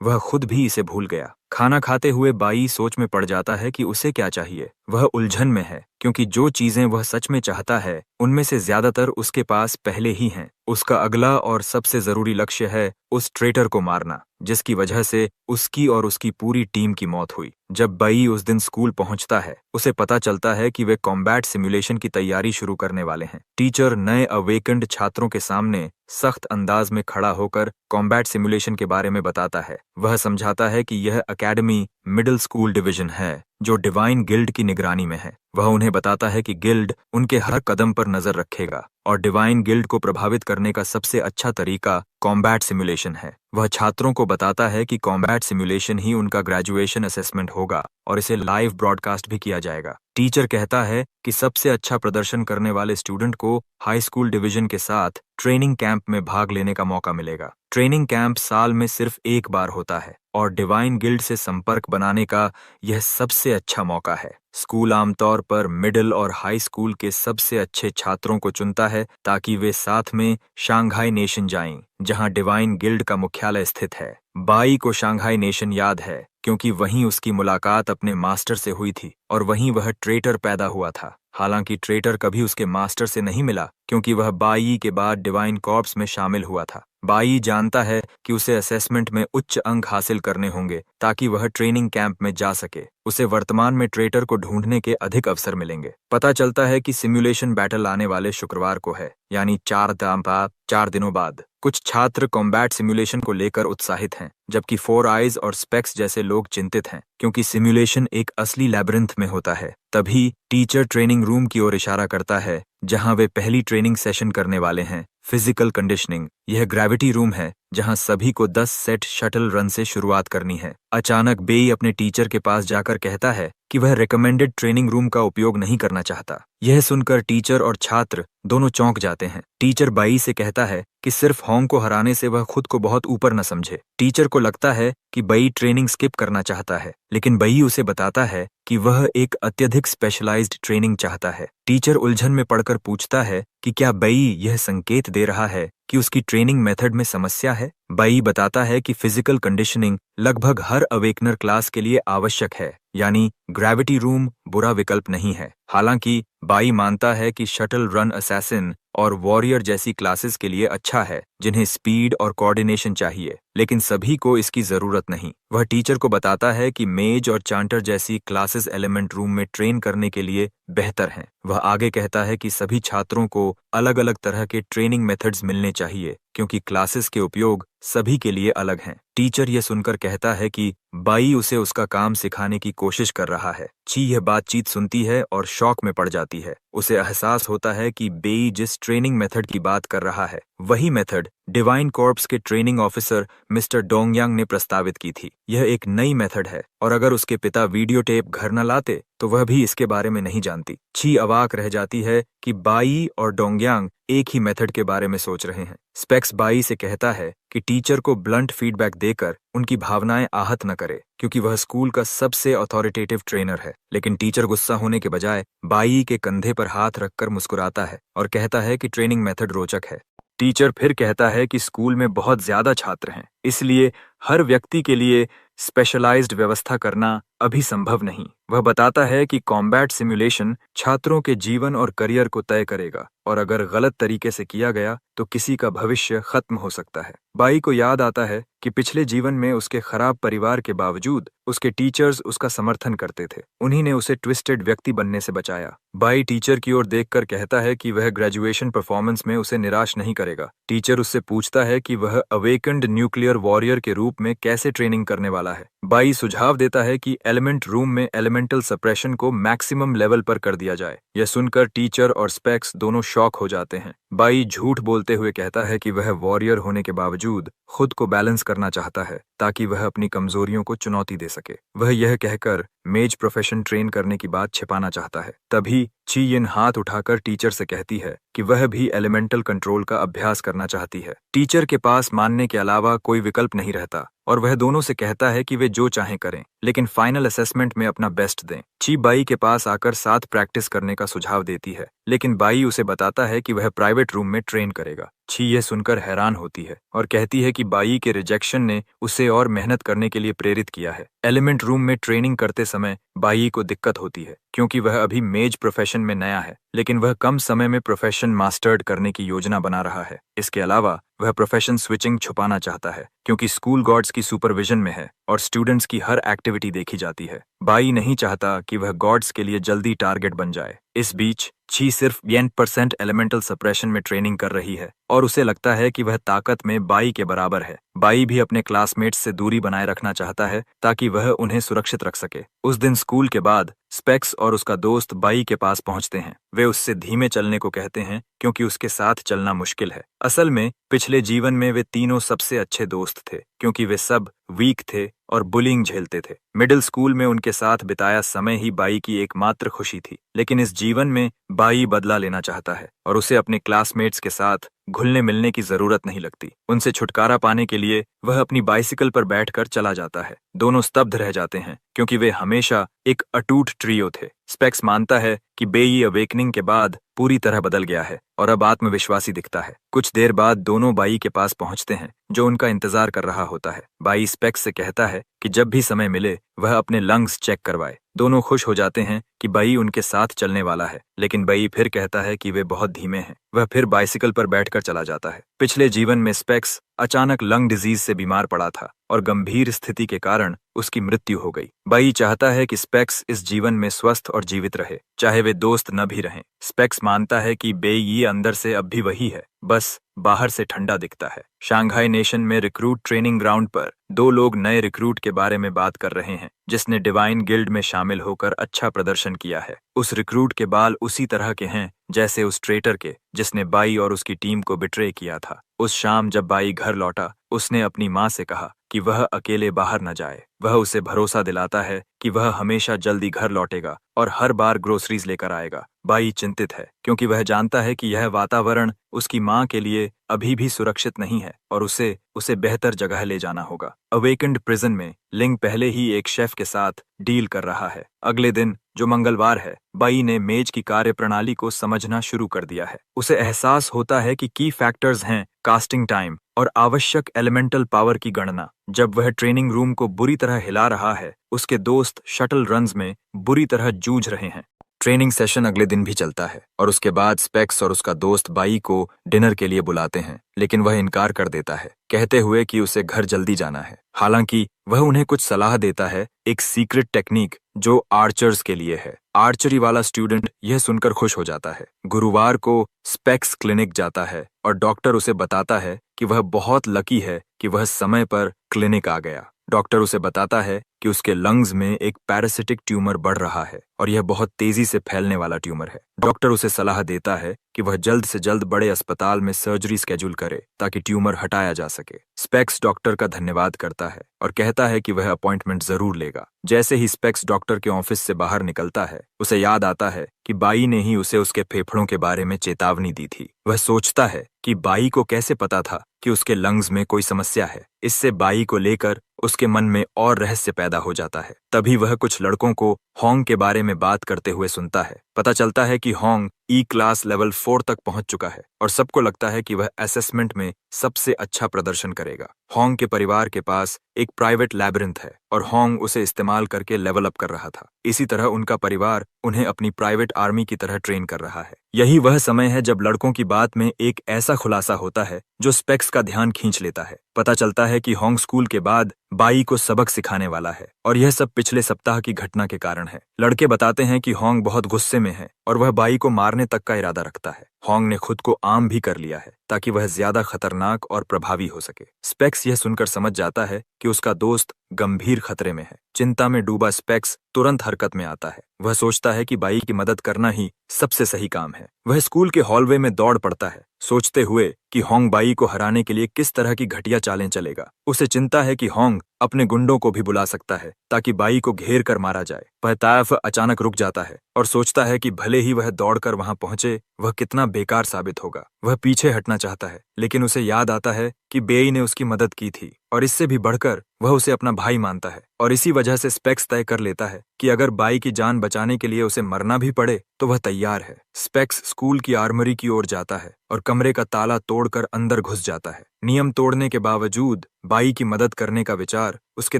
वह खुद भी इसे भूल गया। खाना खाते हुए बाई सोच में पड़ जाता है कि उसे क्या चाहिए। वह उलझन में है क्योंकि जो चीजें वह सच में चाहता है उनमें से ज्यादातर उसके पास पहले ही हैं। उसका अगला और सबसे जरूरी लक्ष्य है उस ट्रेटर को मारना, जिसकी वजह से उसकी और उसकी पूरी टीम की मौत हुई। जब बाई उस दिन स्कूल पहुंचता है, उसे पता चलता है कि वे कॉम्बैट सिमुलेशन की तैयारी शुरू करने वाले हैं। टीचर नए अवेकेंड छात्रों के सामने सख्त अंदाज में खड़ा होकर कॉम्बैट सिमुलेशन के बारे में बताता है। वह समझाता है कि यह एकेडमी मिडिल स्कूल डिवीजन है जो डिवाइन गिल्ड की निगरानी में है। वह उन्हें बताता है कि गिल्ड उनके हर कदम पर नजर रखेगा और डिवाइन गिल्ड को प्रभावित करने का सबसे अच्छा तरीका कॉम्बैट सिमुलेशन है। वह छात्रों को बताता है कि कॉम्बैट सिमुलेशन ही उनका ग्रेजुएशन असेसमेंट होगा और इसे लाइव ब्रॉडकास्ट भी किया जाएगा। टीचर कहता है कि सबसे अच्छा प्रदर्शन करने वाले स्टूडेंट को हाई स्कूल डिवीजन के साथ ट्रेनिंग कैंप में भाग लेने का मौका मिलेगा। ट्रेनिंग कैंप साल में सिर्फ एक बार होता है और डिवाइन गिल्ड से संपर्क बनाने का यह सबसे अच्छा मौका है। स्कूल आमतौर पर मिडिल और हाई स्कूल के सबसे अच्छे छात्रों को चुनता है ताकि वे साथ में शंघाई नेशन जाएं, जहां डिवाइन गिल्ड का मुख्यालय स्थित है। बाई को शंघाई नेशन याद है क्योंकि वहीं उसकी मुलाकात अपने मास्टर से हुई थी और वहीं वह ट्रेटर पैदा हुआ था। हालांकि ट्रेटर कभी उसके मास्टर से नहीं मिला क्योंकि वह बाई के बाद डिवाइन कॉर्प्स में शामिल हुआ था। बाई जानता है कि उसे असेसमेंट में उच्च अंक हासिल करने होंगे ताकि वह ट्रेनिंग कैंप में जा सके। उसे वर्तमान में ट्रेटर को ढूंढने के अधिक अवसर मिलेंगे। पता चलता है कि सिमुलेशन बैटल आने वाले शुक्रवार को है, यानी 4 दिनों बाद। कुछ छात्र कॉम्बैट सिमुलेशन को लेकर उत्साहित हैं, जबकि 4 आइज और स्पेक्स जैसे लोग चिंतित हैं क्योंकि सिमुलेशन एक असली लैबिरिंथ में होता है। तभी टीचर ट्रेनिंग रूम की ओर इशारा करता है जहां वे पहली ट्रेनिंग सेशन करने वाले हैं, फिजिकल कंडीशनिंग। यह ग्रेविटी रूम है जहां सभी को 10 सेट शटल रन से शुरुआत करनी है। अचानक बेई अपने टीचर के पास जाकर कहता है कि वह रिकमेंडेड ट्रेनिंग रूम का उपयोग नहीं करना चाहता। यह सुनकर टीचर और छात्र दोनों चौंक जाते हैं। टीचर बाई से कहता है कि सिर्फ होंग को हराने से वह खुद को बहुत ऊपर न समझे। टीचर को लगता है कि बई ट्रेनिंग स्किप करना चाहता है, लेकिन बई उसे बताता है कि वह एक अत्यधिक स्पेशलाइज्ड ट्रेनिंग चाहता है। टीचर उलझन में पड़कर पूछता है कि क्या बई यह संकेत दे रहा है कि उसकी ट्रेनिंग मेथड में समस्या है। बई बताता है कि फिजिकल कंडीशनिंग लगभग हर अवेकनर क्लास के लिए आवश्यक है, यानी ग्रेविटी रूम बुरा विकल्प नहीं है। हालांकि बाई मानता है कि शटल रन असैसिन और वॉरियर जैसी क्लासेस के लिए अच्छा है जिन्हें स्पीड और कोऑर्डिनेशन चाहिए, लेकिन सभी को इसकी जरूरत नहीं। वह टीचर को बताता है कि मेज और चांटर जैसी क्लासेस एलिमेंट रूम में ट्रेन करने के लिए बेहतर हैं। वह आगे कहता है कि सभी छात्रों को अलग अलग तरह के ट्रेनिंग मेथड्स मिलने चाहिए क्योंकि क्लासेस के उपयोग सभी के लिए अलग हैं। टीचर यह सुनकर कहता है कि बाई उसे उसका काम सिखाने की कोशिश कर रहा है। ची यह बातचीत सुनती है और शॉक में पड़ जाती है। उसे एहसास होता है कि बेई जिस ट्रेनिंग मेथड की बात कर रहा है वही मेथड डिवाइन कॉर्प्स के ट्रेनिंग ऑफिसर मिस्टर डोंगयांग ने प्रस्तावित की थी। यह एक नई मेथड है और अगर उसके पिता वीडियो टेप घर न लाते तो वह भी इसके बारे में नहीं जानती। ची अवाक रह जाती है कि बाई और डोंगयांग एक ही मेथड के बारे में सोच रहे हैं। स्पेक्स बाई से कहता है कि टीचर को ब्लंट फीडबैक देकर उनकी भावनाएं आहत न करे क्योंकि वह स्कूल का सबसे अथॉरिटेटिव ट्रेनर है। लेकिन टीचर गुस्सा होने के बजाय बाई के कंधे पर हाथ रखकर मुस्कुराता है और कहता है कि ट्रेनिंग मेथड रोचक है। टीचर फिर कहता है कि स्कूल में बहुत ज्यादा छात्र हैं, इसलिए हर व्यक्ति के लिए स्पेशलाइज्ड व्यवस्था करना अभी संभव नहीं। वह बताता है कि कॉम्बैट सिमुलेशन छात्रों के जीवन और करियर को तय करेगा और अगर गलत तरीके से किया गया तो किसी का भविष्य खत्म हो सकता है। बाई को याद आता है कि पिछले जीवन में उसके खराब परिवार के बावजूद उसके टीचर्स उसका समर्थन करते थे। उन्हीं ने उसे ट्विस्टेड व्यक्ति बनने से बचाया। बाई टीचर की ओर देखकर कहता है कि वह ग्रेजुएशन परफॉर्मेंस में उसे निराश नहीं करेगा। टीचर उससे पूछता है कि वह अवेकन्ड न्यूक्लियर वॉरियर के रूप में कैसे ट्रेनिंग करने वाला है। बाई सुझाव देता है कि एलिमेंट रूम में एलिमेंटल सप्रेशन को मैक्सिमम लेवल पर कर दिया जाए। यह सुनकर टीचर और स्पेक्स दोनों शॉक हो जाते हैं। बाई झूठ बोलते हुए कहता है कि वह वॉरियर होने के बावजूद खुद को बैलेंस करना चाहता है ताकि वह अपनी कमजोरियों को चुनौती दे सके। वह यह कहकर मेज प्रोफेशन ट्रेन करने की बात छिपाना चाहता है। तभी ची यिन हाथ उठाकर टीचर से कहती है कि वह भी एलिमेंटल कंट्रोल का अभ्यास करना चाहती है। टीचर के पास मानने के अलावा कोई विकल्प नहीं रहता और वह दोनों से कहता है कि वे जो चाहें करें, लेकिन फाइनल असेसमेंट में अपना बेस्ट दें। ची बाई के पास आकर साथ प्रैक्टिस करने का सुझाव देती है, लेकिन बाई उसे बताता है कि वह प्राइवेट रूम में ट्रेन करेगा। ची यह सुनकर हैरान होती है और कहती है कि बाई के रिजेक्शन ने उसे और मेहनत करने के लिए प्रेरित किया है। एलिमेंट रूम में ट्रेनिंग करते समय बाई को दिक्कत होती है क्योंकि वह अभी मेज प्रोफेशन में नया है, लेकिन वह कम समय में प्रोफेशन मास्टर्ड करने की योजना बना रहा है। इसके अलावा वह प्रोफेशन स्विचिंग छुपाना चाहता है क्योंकि स्कूल गॉड्स की सुपरविजन में है और स्टूडेंट्स की हर एक्टिविटी देखी जाती है। बाई नहीं चाहता कि वह गॉड्स के लिए जल्दी टारगेट बन जाए। इस बीच ची सिर्फ 1% एलिमेंटल सप्रेशन में ट्रेनिंग कर रही है और उसे लगता है कि वह ताकत में बाई के बराबर है। बाई भी अपने क्लासमेट्स से दूरी बनाए रखना चाहता है ताकि वह उन्हें सुरक्षित रख सके। उस दिन स्कूल के बाद स्पेक्स और उसका दोस्त बाई के पास पहुंचते हैं। वे उससे धीमे चलने को कहते हैं क्योंकि उसके साथ चलना मुश्किल है। असल में पिछले जीवन में वे तीनों सबसे अच्छे दोस्त थे क्योंकि वे सब वीक थे और बुलिंग झेलते थे। मिडिल स्कूल में उनके साथ बिताया समय ही बाई की एकमात्र खुशी थी, लेकिन इस जीवन में बाई बदला लेना चाहता है और उसे अपने क्लासमेट्स के साथ घुलने मिलने की जरूरत नहीं लगती। उनसे छुटकारा पाने के लिए वह अपनी बाइसिकल पर बैठकर चला जाता है। दोनों स्तब्ध रह जाते हैं क्योंकि वे हमेशा एक अटूट ट्रियो थे। स्पेक्स मानता है कि बेई अवेकनिंग के बाद पूरी तरह बदल गया है और अब आत्मविश्वासी दिखता है। कुछ देर बाद दोनों बाई के पास पहुंचते हैं जो उनका इंतजार कर रहा होता है। बाई स्पेक्स से कहता है कि जब भी समय मिले वह अपने लंग्स चेक करवाए। दोनों खुश हो जाते हैं कि बाई उनके साथ चलने वाला है, लेकिन बाई फिर कहता है कि वे बहुत धीमे हैं। वह फिर बाइसिकल पर बैठकर चला जाता है। पिछले जीवन में स्पेक्स अचानक लंग डिजीज से बीमार पड़ा था और गंभीर स्थिति के कारण उसकी मृत्यु हो गई। बाई चाहता है कि स्पेक्स इस जीवन में स्वस्थ और जीवित रहे, चाहे वे दोस्त न भी रहें। स्पेक्स मानता है कि बेई अंदर से अब भी वही है, बस बाहर से ठंडा दिखता है। शांघाई नेशन में रिक्रूट ट्रेनिंग ग्राउंड पर दो लोग नए रिक्रूट के बारे में बात कर रहे हैं जिसने डिवाइन गिल्ड में शामिल होकर अच्छा प्रदर्शन किया है। उस रिक्रूट के बाल उसी तरह के हैं जैसे उस ट्रेटर के जिसने बाई और उसकी टीम को बिट्रे किया था। उस शाम जब बाई घर लौटा, उसने अपनी माँ से कहा कि वह अकेले बाहर न जाए। वह उसे भरोसा दिलाता है कि वह हमेशा जल्दी घर लौटेगा और हर बार ग्रोसरीज लेकर आएगा। बाई चिंतित है क्योंकि वह जानता है कि यह वातावरण उसकी माँ के लिए अभी भी सुरक्षित नहीं है और उसे बेहतर जगह ले जाना होगा। अवेकेंड प्रिजन में लिंग पहले ही एक शेफ के साथ डील कर रहा है। अगले दिन जो मंगलवार है, बाई ने मेज की कार्यप्रणाली को समझना शुरू कर दिया है। उसे एहसास होता है कि की फैक्टर्स हैं कास्टिंग टाइम और आवश्यक एलिमेंटल पावर की गणना। जब वह ट्रेनिंग रूम को बुरी तरह हिला रहा है, उसके दोस्त शटल रन्स में बुरी तरह जूझ रहे हैं। ट्रेनिंग सेशन अगले दिन भी चलता है और उसके बाद स्पेक्स और उसका दोस्त बाई को डिनर के लिए बुलाते हैं, लेकिन वह इनकार कर देता है, कहते हुए कि उसे घर जल्दी जाना है। हालांकि वह उन्हें कुछ सलाह देता है, एक सीक्रेट टेक्निक जो आर्चर्स के लिए है। आर्चरी वाला स्टूडेंट यह सुनकर खुश हो जाता है। गुरुवार को स्पेक्स क्लिनिक जाता है और डॉक्टर उसे बताता है कि वह बहुत लकी है कि वह समय पर क्लिनिक आ गया। डॉक्टर उसे बताता है कि उसके लंग्स में एक पैरासिटिक ट्यूमर बढ़ रहा है और यह बहुत तेजी से फैलने वाला ट्यूमर है। डॉक्टर उसे सलाह देता है कि वह जल्द से जल्द बड़े अस्पताल में सर्जरी स्केड्यूल करे ताकि ट्यूमर हटाया जा सके। स्पेक्स डॉक्टर का धन्यवाद करता है और कहता है कि वह अपॉइंटमेंट जरूर लेगा। जैसे ही स्पेक्स डॉक्टर के ऑफिस से बाहर निकलता है, उसे याद आता है कि बाई ने ही उसे उसके फेफड़ों के बारे में चेतावनी दी थी। वह सोचता है कि बाई को कैसे पता था कि उसके लंग्स में कोई समस्या है। इससे बाई को लेकर उसके मन में और रहस्य पैदा हो जाता है। तभी वह कुछ लड़कों को होंग के बारे में बात करते हुए सुनता है। पता चलता है कि होंग ई क्लास लेवल 4 तक पहुंच चुका है और सबको लगता है कि वह असेसमेंट में सबसे अच्छा प्रदर्शन करेगा। होंग के परिवार के पास एक प्राइवेट लैबिरिंथ है और होंग उसे इस्तेमाल करके लेवल अप कर रहा था। इसी तरह उनका परिवार उन्हें अपनी प्राइवेट आर्मी की तरह ट्रेन कर रहा है। यही वह समय है जब लड़कों की बात में एक ऐसा खुलासा होता है जो स्पेक्स का ध्यान खींच लेता है। पता चलता है कि होंग स्कूल के बाद बाई को सबक सिखाने वाला है और यह सब पिछले सप्ताह की घटना के कारण है। लड़के बताते हैं कि होंग बहुत गुस्से में है और वह बाई को मारने तक का इरादा रखता है। होंग ने खुद को आम भी कर लिया है ताकि वह ज्यादा खतरनाक और प्रभावी हो सके। स्पेक्स यह सुनकर समझ जाता है कि उसका दोस्त गंभीर खतरे में है। चिंता में डूबा स्पेक्स तुरंत हरकत में आता है। वह सोचता है कि बाई की मदद करना ही सबसे सही काम है। वह स्कूल के हॉलवे में दौड़ पड़ता है, सोचते हुए कि होंग बाई को हराने के लिए किस तरह की घटिया चालें चलेगा। उसे चिंता है कि होंग अपने गुंडों को भी बुला सकता है ताकि बाई को घेर कर मारा जाए। वह तायफ अचानक रुक जाता है और सोचता है कि भले ही वह दौड़कर वहां पहुंचे, वह कितना बेकार साबित होगा। वह पीछे हटना चाहता है, लेकिन उसे याद आता है कि बेई ने उसकी मदद की थी और इससे भी बढ़कर वह उसे अपना भाई मानता है। और इसी वजह से स्पेक्स तय कर लेता है कि अगर बाई की जान बचाने के लिए उसे मरना भी पड़े तो वह तैयार है। स्पेक्स स्कूल की आर्मरी की ओर जाता है और कमरे का ताला तोड़कर अंदर घुस जाता है। नियम तोड़ने के बावजूद बाई की मदद करने का विचार उसके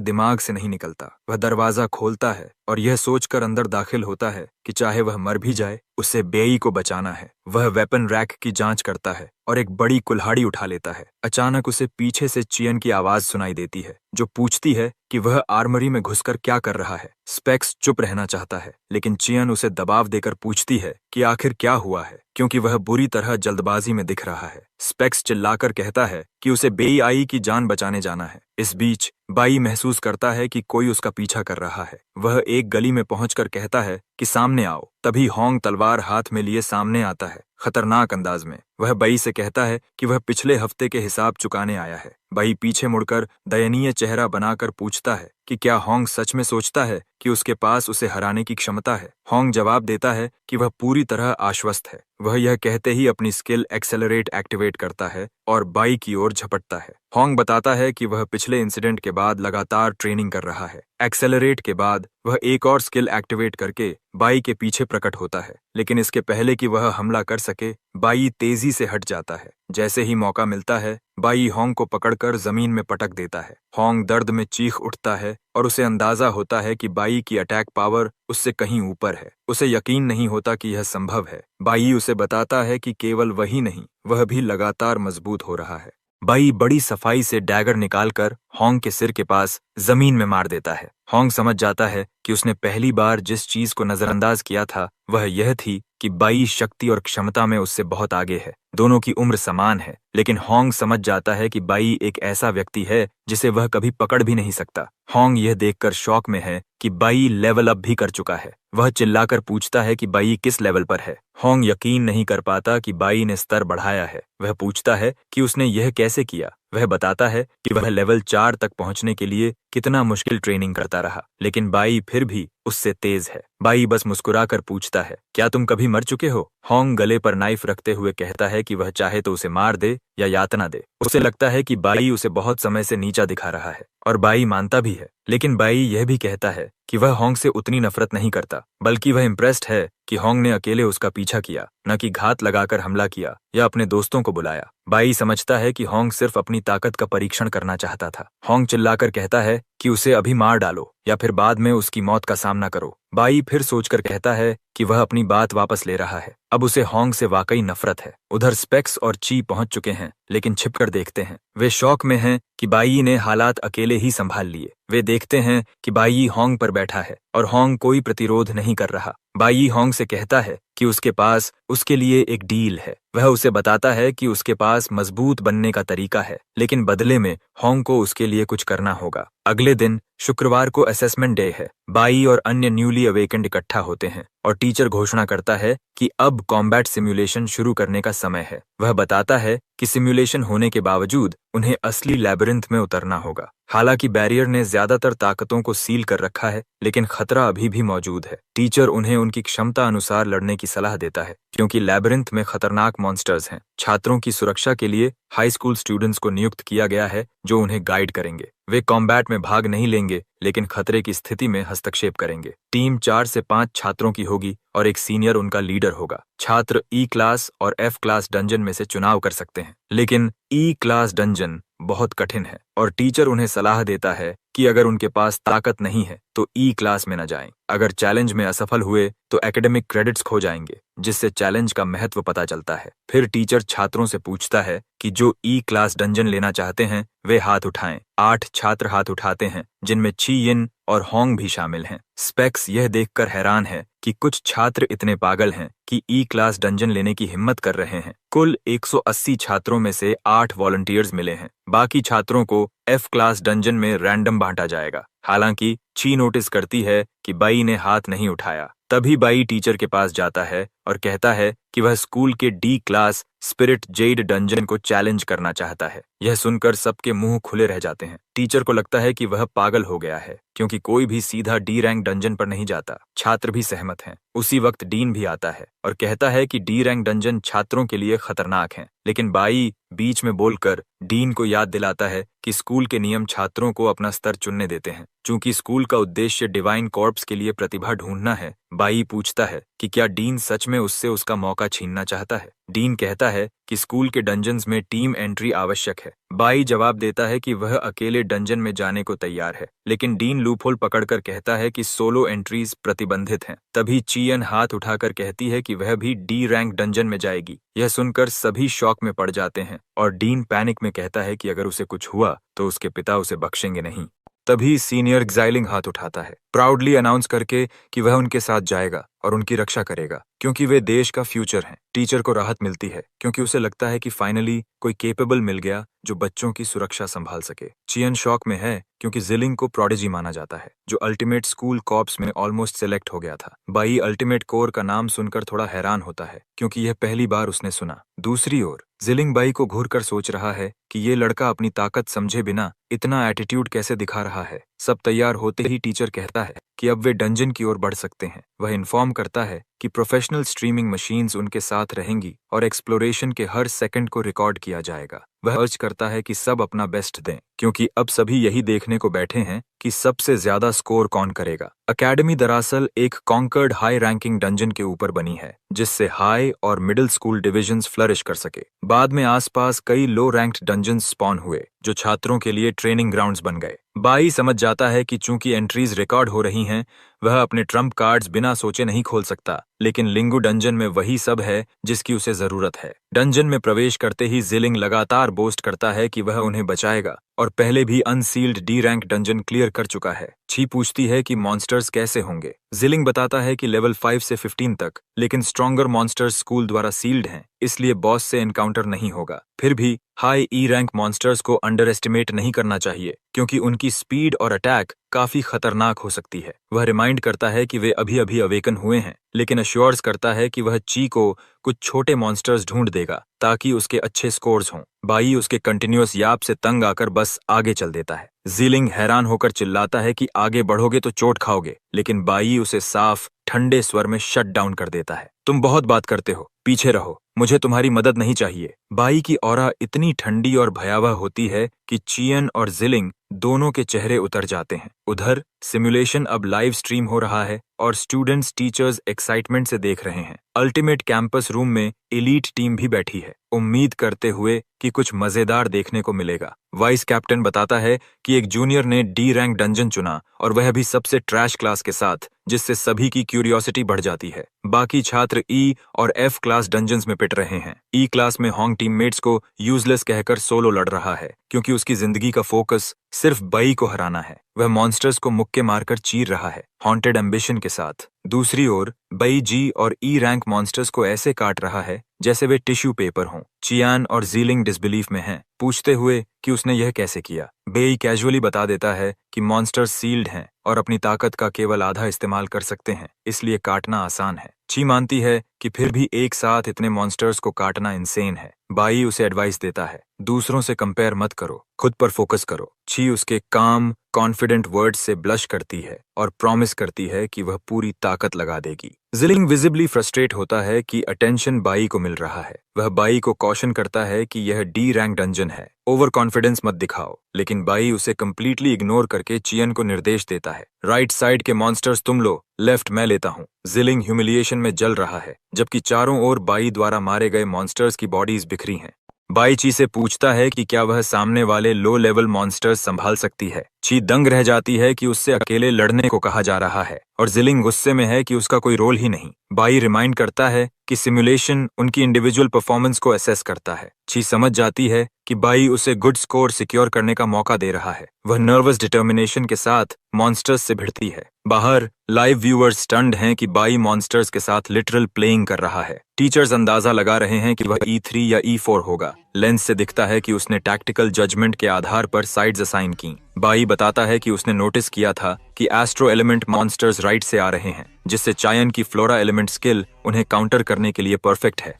दिमाग से नहीं निकलता। वह दरवाजा खोलता है और यह सोचकर अंदर दाखिल होता है कि चाहे वह मर भी जाए, उसे बेई को बचाना है। वह वेपन रैक की जांच करता है और एक बड़ी कुल्हाड़ी उठा लेता है। अचानक उसे पीछे से चियन की आवाज सुनाई देती है जो पूछती है कि वह आर्मरी में घुसकर क्या कर रहा है। स्पेक्स चुप रहना चाहता है, लेकिन चियन उसे दबाव देकर पूछती है कि आखिर क्या हुआ है, क्योंकि वह बुरी तरह जल्दबाजी में दिख रहा है। स्पेक्स चिल्लाकर कहता है कि उसे बेई आई की जान बचाने जाना है। इस बीच बाई महसूस करता है कि कोई उसका पीछा कर रहा है। वह एक गली में पहुंचकर कहता है कि सामने आओ। तभी होंग तलवार हाथ में लिए सामने आता है, खतरनाक अंदाज में। वह बाई से कहता है कि वह पिछले हफ्ते के हिसाब चुकाने आया है। बाई पीछे मुड़कर दयनीय चेहरा बनाकर पूछता है कि क्या होंग सच में सोचता है कि उसके पास उसे हराने की क्षमता है। होंग जवाब देता है कि वह पूरी तरह आश्वस्त है। वह यह कहते ही अपनी स्किल एक्सेलरेट एक्टिवेट करता है और बाई की ओर झपटता है। होंग बताता है कि वह पिछले इंसिडेंट के बाद लगातार ट्रेनिंग कर रहा है। एक्सेलरेट के बाद वह एक और स्किल एक्टिवेट करके बाई के पीछे प्रकट होता है, लेकिन इसके पहले कि वह हमला कर सके, बाई तेजी से हट जाता है। जैसे ही मौका मिलता है, बाई होंग को पकड़कर जमीन में पटक देता है। होंग दर्द में चीख उठता है और उसे अंदाजा होता है कि बाई की अटैक पावर उससे कहीं ऊपर है। उसे यकीन नहीं होता कि यह संभव है। बाई उसे बताता है कि केवल वही नहीं, वह भी लगातार मजबूत हो रहा है। बाई बड़ी सफाई से डैगर निकालकर होंग के सिर के पास जमीन में मार देता है। होंग समझ जाता है कि उसने पहली बार जिस चीज को नजरअंदाज किया था वह यह थी कि बाई शक्ति और क्षमता में उससे बहुत आगे है। दोनों की उम्र समान है, लेकिन होंग समझ जाता है कि बाई एक ऐसा व्यक्ति है जिसे वह कभी पकड़ भी नहीं सकता। होंग यह देखकर शॉक में है कि बाई लेवल अप भी कर चुका है। वह चिल्लाकर पूछता है कि बाई किस लेवल पर है। होंग यकीन नहीं कर पाता कि बाई ने स्तर बढ़ाया है। वह पूछता है कि उसने यह कैसे किया। वह बताता है कि वह लेवल 4 तक पहुंचने के लिए कितना मुश्किल ट्रेनिंग करता रहा, लेकिन बाई फिर भी उससे तेज है। बाई बस मुस्कुराकर पूछता है, क्या तुम कभी मर चुके हो? होंग गले पर नाइफ रखते हुए कहता है कि वह चाहे तो उसे मार दे या यातना दे। उसे लगता है कि बाई उसे बहुत समय से नीचा दिखा रहा है और बाई मानता भी है, लेकिन बाई यह भी कहता है कि वह होंग से उतनी नफरत नहीं करता, बल्कि वह इम्प्रेस्ड है कि होंग ने अकेले उसका पीछा किया, न कि घात लगाकर हमला किया या अपने दोस्तों को बुलाया। बाई समझता है कि होंग सिर्फ अपनी ताकत का परीक्षण करना चाहता था। होंग चिल्लाकर कहता है कि उसे अभी मार डालो या फिर बाद में उसकी मौत का सामना करो। बाई फिर सोचकर कहता है कि वह अपनी बात वापस ले रहा है। अब उसे होंग से वाकई नफरत है। उधर स्पेक्स और ची पहुंच चुके हैं, लेकिन छिपकर देखते हैं। वे शौक में हैं कि बाई ने हालात अकेले ही संभाल लिए। वे देखते हैं कि बाई होंग पर बैठा है और होंग कोई प्रतिरोध नहीं कर रहा। बाई होंग से कहता है कि उसके पास उसके लिए एक डील है। वह उसे बताता है कि उसके पास मजबूत बनने का तरीका है, लेकिन बदले में होंग को उसके लिए कुछ करना होगा। अगले दिन शुक्रवार को असेसमेंट डे है। बाई और अन्य न्यूली अवेकेंड इकट्ठा होते हैं और टीचर घोषणा करता है कि अब कॉम्बैट सिमुलेशन शुरू करने का समय है। वह बताता है कि सिमुलेशन होने के बावजूद उन्हें असली लैबिरिंथ में उतरना होगा। हालांकि बैरियर ने ज्यादातर ताकतों को सील कर रखा है, लेकिन खतरा अभी भी मौजूद है। टीचर उन्हें उनकी क्षमता अनुसार लड़ने की सलाह देता है, क्योंकि लैबिरिंथ में खतरनाक मॉन्स्टर्स हैं। छात्रों की सुरक्षा के लिए हाई स्कूल स्टूडेंट्स को नियुक्त किया गया है जो उन्हें गाइड करेंगे। वे कॉम्बैट में भाग नहीं लेंगे लेकिन खतरे की स्थिति में हस्तक्षेप करेंगे। टीम 4 से 5 छात्रों की होगी और एक सीनियर उनका लीडर होगा। छात्र ई क्लास और एफ क्लास डंजन में से चुनाव कर सकते हैं, लेकिन ई क्लास डंजन बहुत कठिन है और टीचर उन्हें सलाह देता है कि अगर उनके पास ताकत नहीं है तो ई क्लास में न जाएं। अगर चैलेंज में असफल हुए तो एकेडमिक क्रेडिट्स खो जाएंगे, जिससे चैलेंज का महत्व पता चलता है। फिर टीचर छात्रों से पूछता है कि जो ई क्लास डंजन लेना चाहते हैं वे हाथ उठाएं। 8 छात्र हाथ उठाते हैं, जिनमें ची यिन और होंग भी शामिल हैं। स्पेक्स यह देखकर हैरान है कि कुछ छात्र इतने पागल हैं कि ई क्लास डंजन लेने की हिम्मत कर रहे हैं। कुल 180 छात्रों में से 8 वॉलंटियर्स मिले हैं। बाकी छात्रों को एफ क्लास डंजन में रैंडम बांटा जाएगा। हालांकि ची नोटिस करती है कि बाई ने हाथ नहीं उठाया। तभी बाई टीचर के पास जाता है और कहता है कि वह स्कूल के D class spirit jade dungeon को चैलेंज करना चाहता है। यह सुनकर सबके मुंह खुले रह जाते हैं। टीचर को लगता है कि वह पागल हो गया है, क्योंकि कोई भी सीधा डी रैंक डंजन पर नहीं जाता। छात्र भी सहमत हैं। उसी वक्त डीन भी आता है और कहता है कि डी रैंक डंजन छात्रों के लिए खतरनाक हैं, लेकिन बाई बीच में बोलकर डीन को याद दिलाता है कि स्कूल के नियम छात्रों को अपना स्तर चुनने देते हैं। चूंकि स्कूल का उद्देश्य डिवाइन कॉर्प्स के लिए प्रतिभा ढूंढना है, बाई पूछता है कि क्या डीन सच में उससे उसका मौका छीनना चाहता है। डीन कहता है कि स्कूल के डंजन्स में टीम एंट्री आवश्यक है। बाई जवाब देता है कि वह अकेले डंजन में जाने को तैयार है, लेकिन डीन लूपहोल पकड़कर कहता है कि सोलो एंट्रीज प्रतिबंधित हैं। तभी चियन हाथ उठाकर कहती है कि वह भी डी रैंक डंजन में जाएगी। यह सुनकर सभी शॉक में पड़ जाते हैं और डीन पैनिक में कहता है कि अगर उसे कुछ हुआ तो उसके पिता उसे बख्शेंगे नहीं। तभी सीनियर ग्जाइलिंग हाथ उठाता है, प्राउडली अनाउंस करके कि वह उनके साथ जाएगा और उनकी रक्षा करेगा, क्योंकि वे देश का फ्यूचर हैं। टीचर को राहत मिलती है क्योंकि उसे लगता है कि फाइनली कोई केपेबल मिल गया जो बच्चों की सुरक्षा संभाल सके। चियन शॉक में है क्योंकि जिलिंग को प्रोडिजी माना जाता है, जो अल्टीमेट स्कूल कॉर्प्स में ऑलमोस्ट सेलेक्ट हो गया था। बाई अल्टीमेट कोर का नाम सुनकर थोड़ा हैरान होता है क्योंकि यह पहली बार उसने सुना। दूसरी ओर जिलिंग बाई को घूरकर सोच रहा है कि ये लड़का अपनी ताकत समझे बिना इतना एटीट्यूड कैसे दिखा रहा है। सब तैयार होते ही टीचर कहता है कि अब वे डंजन की ओर बढ़ सकते हैं। वह इन्फॉर्म करता है कि प्रोफेशनल स्ट्रीमिंग मशीन्स उनके साथ रहेंगी और एक्सप्लोरेशन के हर सेकंड को रिकॉर्ड किया जाएगा। वह अर्ज करता है कि सब अपना बेस्ट दें, क्योंकि अब सभी यही देखने को बैठे हैं कि सबसे ज्यादा स्कोर कौन करेगा। अकेडमी दरअसल एक कॉन्कर्ड हाई रैंकिंग डंजन के ऊपर बनी है, जिससे हाई और मिडिल स्कूल डिविजन्स फ्लरिश कर सके। बाद में आसपास कई लो रैंक्ड डंजन्स स्पॉन हुए, जो छात्रों के लिए ट्रेनिंग ग्राउंड्स बन गए। बाई समझ जाता है कि चूंकि एंट्रीज रिकॉर्ड हो रही हैं, वह अपने ट्रम्प कार्ड्स बिना सोचे नहीं खोल सकता, लेकिन लिंगू डंजन में वही सब है जिसकी उसे जरूरत है। डंजन में प्रवेश करते ही जिलिंग लगातार बोस्ट करता है कि वह उन्हें बचाएगा और पहले भी unsealed D rank dungeon clear कर चुका है। ची पूछती है कि मॉन्स्टर्स कैसे होंगे। जिलिंग बताता है कि लेवल 5 से 15 तक, लेकिन स्ट्रॉन्गर मॉन्स्टर्स स्कूल द्वारा सील्ड हैं, इसलिए बॉस से एनकाउंटर नहीं होगा। फिर भी हाई ई रैंक मॉन्स्टर्स को अंडर एस्टिमेट नहीं करना चाहिए, क्योंकि उनकी स्पीड और अटैक काफी खतरनाक हो सकती है। वह रिमाइंड करता है कि वे अभी अभी अवेकन हुए हैं, लेकिन अश्योर्स करता है कि वह ची को कुछ छोटे मॉन्स्टर्स ढूंढ देगा ताकि उसके अच्छे स्कोर्स हों। बाई उसके कंटिन्यूअस याप से तंग आकर बस आगे चल देता है। जिलिंग हैरान होकर चिल्लाता है कि आगे बढ़ोगे तो चोट खाओगे, लेकिन बाई उसे साफ ठंडे स्वर में शट डाउन कर देता है। तुम बहुत बात करते हो, पीछे रहो, मुझे तुम्हारी मदद नहीं चाहिए। बाई की ऑरा इतनी ठंडी और भयावह होती है कि चियन और जिलिंग दोनों के चेहरे उतर जाते हैं। उधर सिमुलेशन अब लाइव स्ट्रीम हो रहा है और स्टूडेंट्स टीचर्स एक्साइटमेंट से देख रहे हैं। अल्टीमेट कैंपस रूम में एलीट टीम भी बैठी है, उम्मीद करते हुए कि कुछ मजेदार देखने को मिलेगा। वाइस कैप्टन बताता है कि एक जूनियर ने डी रैंक डंजन चुना और वह भी सबसे ट्रैश क्लास के साथ, जिससे सभी की क्यूरियोसिटी बढ़ जाती है। बाकी छात्र ई और एफ क्लास डंजन्स में पिट रहे हैं। ई क्लास में होंग टीममेट्स को यूजलेस कहकर सोलो लड़ रहा है, क्योंकि उसकी जिंदगी का फोकस सिर्फ बाई को हराना है। वह मॉन्स्टर्स को मुक्के मारकर चीर रहा है, हॉन्टेड एम्बिशन के साथ। दूसरी ओर बाई जी और ई रैंक मॉन्स्टर्स को ऐसे काट रहा है जैसे वे टिश्यू पेपर हों। चियान और जीलिंग डिसबिलीफ में हैं, पूछते हुए कि उसने यह कैसे किया। बेई कैजुअली बता देता है कि मॉन्स्टर्स सील्ड हैं और अपनी ताकत का केवल आधा इस्तेमाल कर सकते हैं, इसलिए काटना आसान है। ची मानती है कि फिर भी एक साथ इतने मॉन्स्टर्स को काटना इंसेन है। बाई उसे एडवाइस देता है, दूसरों से कंपेयर मत करो, खुद पर फोकस करो। ची उसके काम कॉन्फिडेंट वर्ड्स से ब्लश करती है और प्रॉमिस करती है कि वह पूरी ताकत लगा देगी। जिलिंग विजिबली फ्रस्ट्रेट होता है कि अटेंशन बाई को मिल रहा है। वह बाई को कॉशन करता है कि यह डी रैंक डंजन है, ओवर कॉन्फिडेंस मत दिखाओ, लेकिन बाई उसे कंप्लीटली इग्नोर करके चियन को निर्देश देता है, राइट साइड के मॉन्स्टर्स तुम लो, लेफ्ट मैं लेता हूँ। जिलिंग ह्यूमिलिएशन में जल रहा है, जबकि चारों ओर बाई द्वारा मारे गए मॉन्स्टर्स की बॉडीज बिखरी हैं। बाई ची से पूछता है कि क्या वह सामने वाले लो लेवल मॉन्स्टर्स संभाल सकती है। ची दंग रह जाती है कि उससे अकेले लड़ने को कहा जा रहा है और जिलिंग गुस्से में है कि उसका कोई रोल ही नहीं। बाई रिमाइंड करता है कि सिमुलेशन उनकी इंडिविजुअल परफॉर्मेंस को असेस करता है। ची समझ जाती है कि बाई उसे गुड स्कोर सिक्योर करने का मौका दे रहा है। वह नर्वस डिटर्मिनेशन के साथ मॉन्स्टर्स से भिड़ती है। बाहर लाइव व्यूअर्स स्टन्ड हैं कि बाई मॉन्स्टर्स के साथ लिटरल प्लेइंग कर रहा है। टीचर्स अंदाजा लगा रहे हैं कि वह E3 या E4 होगा। लेंस से दिखता है कि उसने टैक्टिकल जजमेंट के आधार पर साइड्स असाइन की। बाई बताता है कि उसने नोटिस किया था कि एस्ट्रो एलिमेंट मॉन्स्टर्स राइट से आ रहे हैं, जिससे चायन की फ्लोरा एलिमेंट स्किल उन्हें काउंटर करने के लिए परफेक्ट है।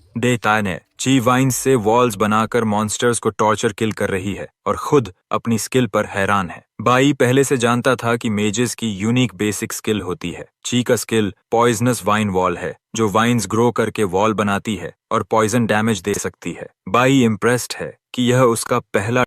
ने ची वाइन्स से वॉल्स बनाकर मॉन्स्टर्स को टॉर्चर किल कर रही है और खुद अपनी स्किल पर हैरान है। बाई पहले से जानता था कि मेजेस की यूनिक बेसिक स्किल होती है। ची का स्किल पॉइजनस वाइन वॉल है, जो वाइन्स ग्रो करके वॉल बनाती है और पॉइजन डैमेज दे सकती है। बाई इम्प्रेस्ड है कि यह उसका पहला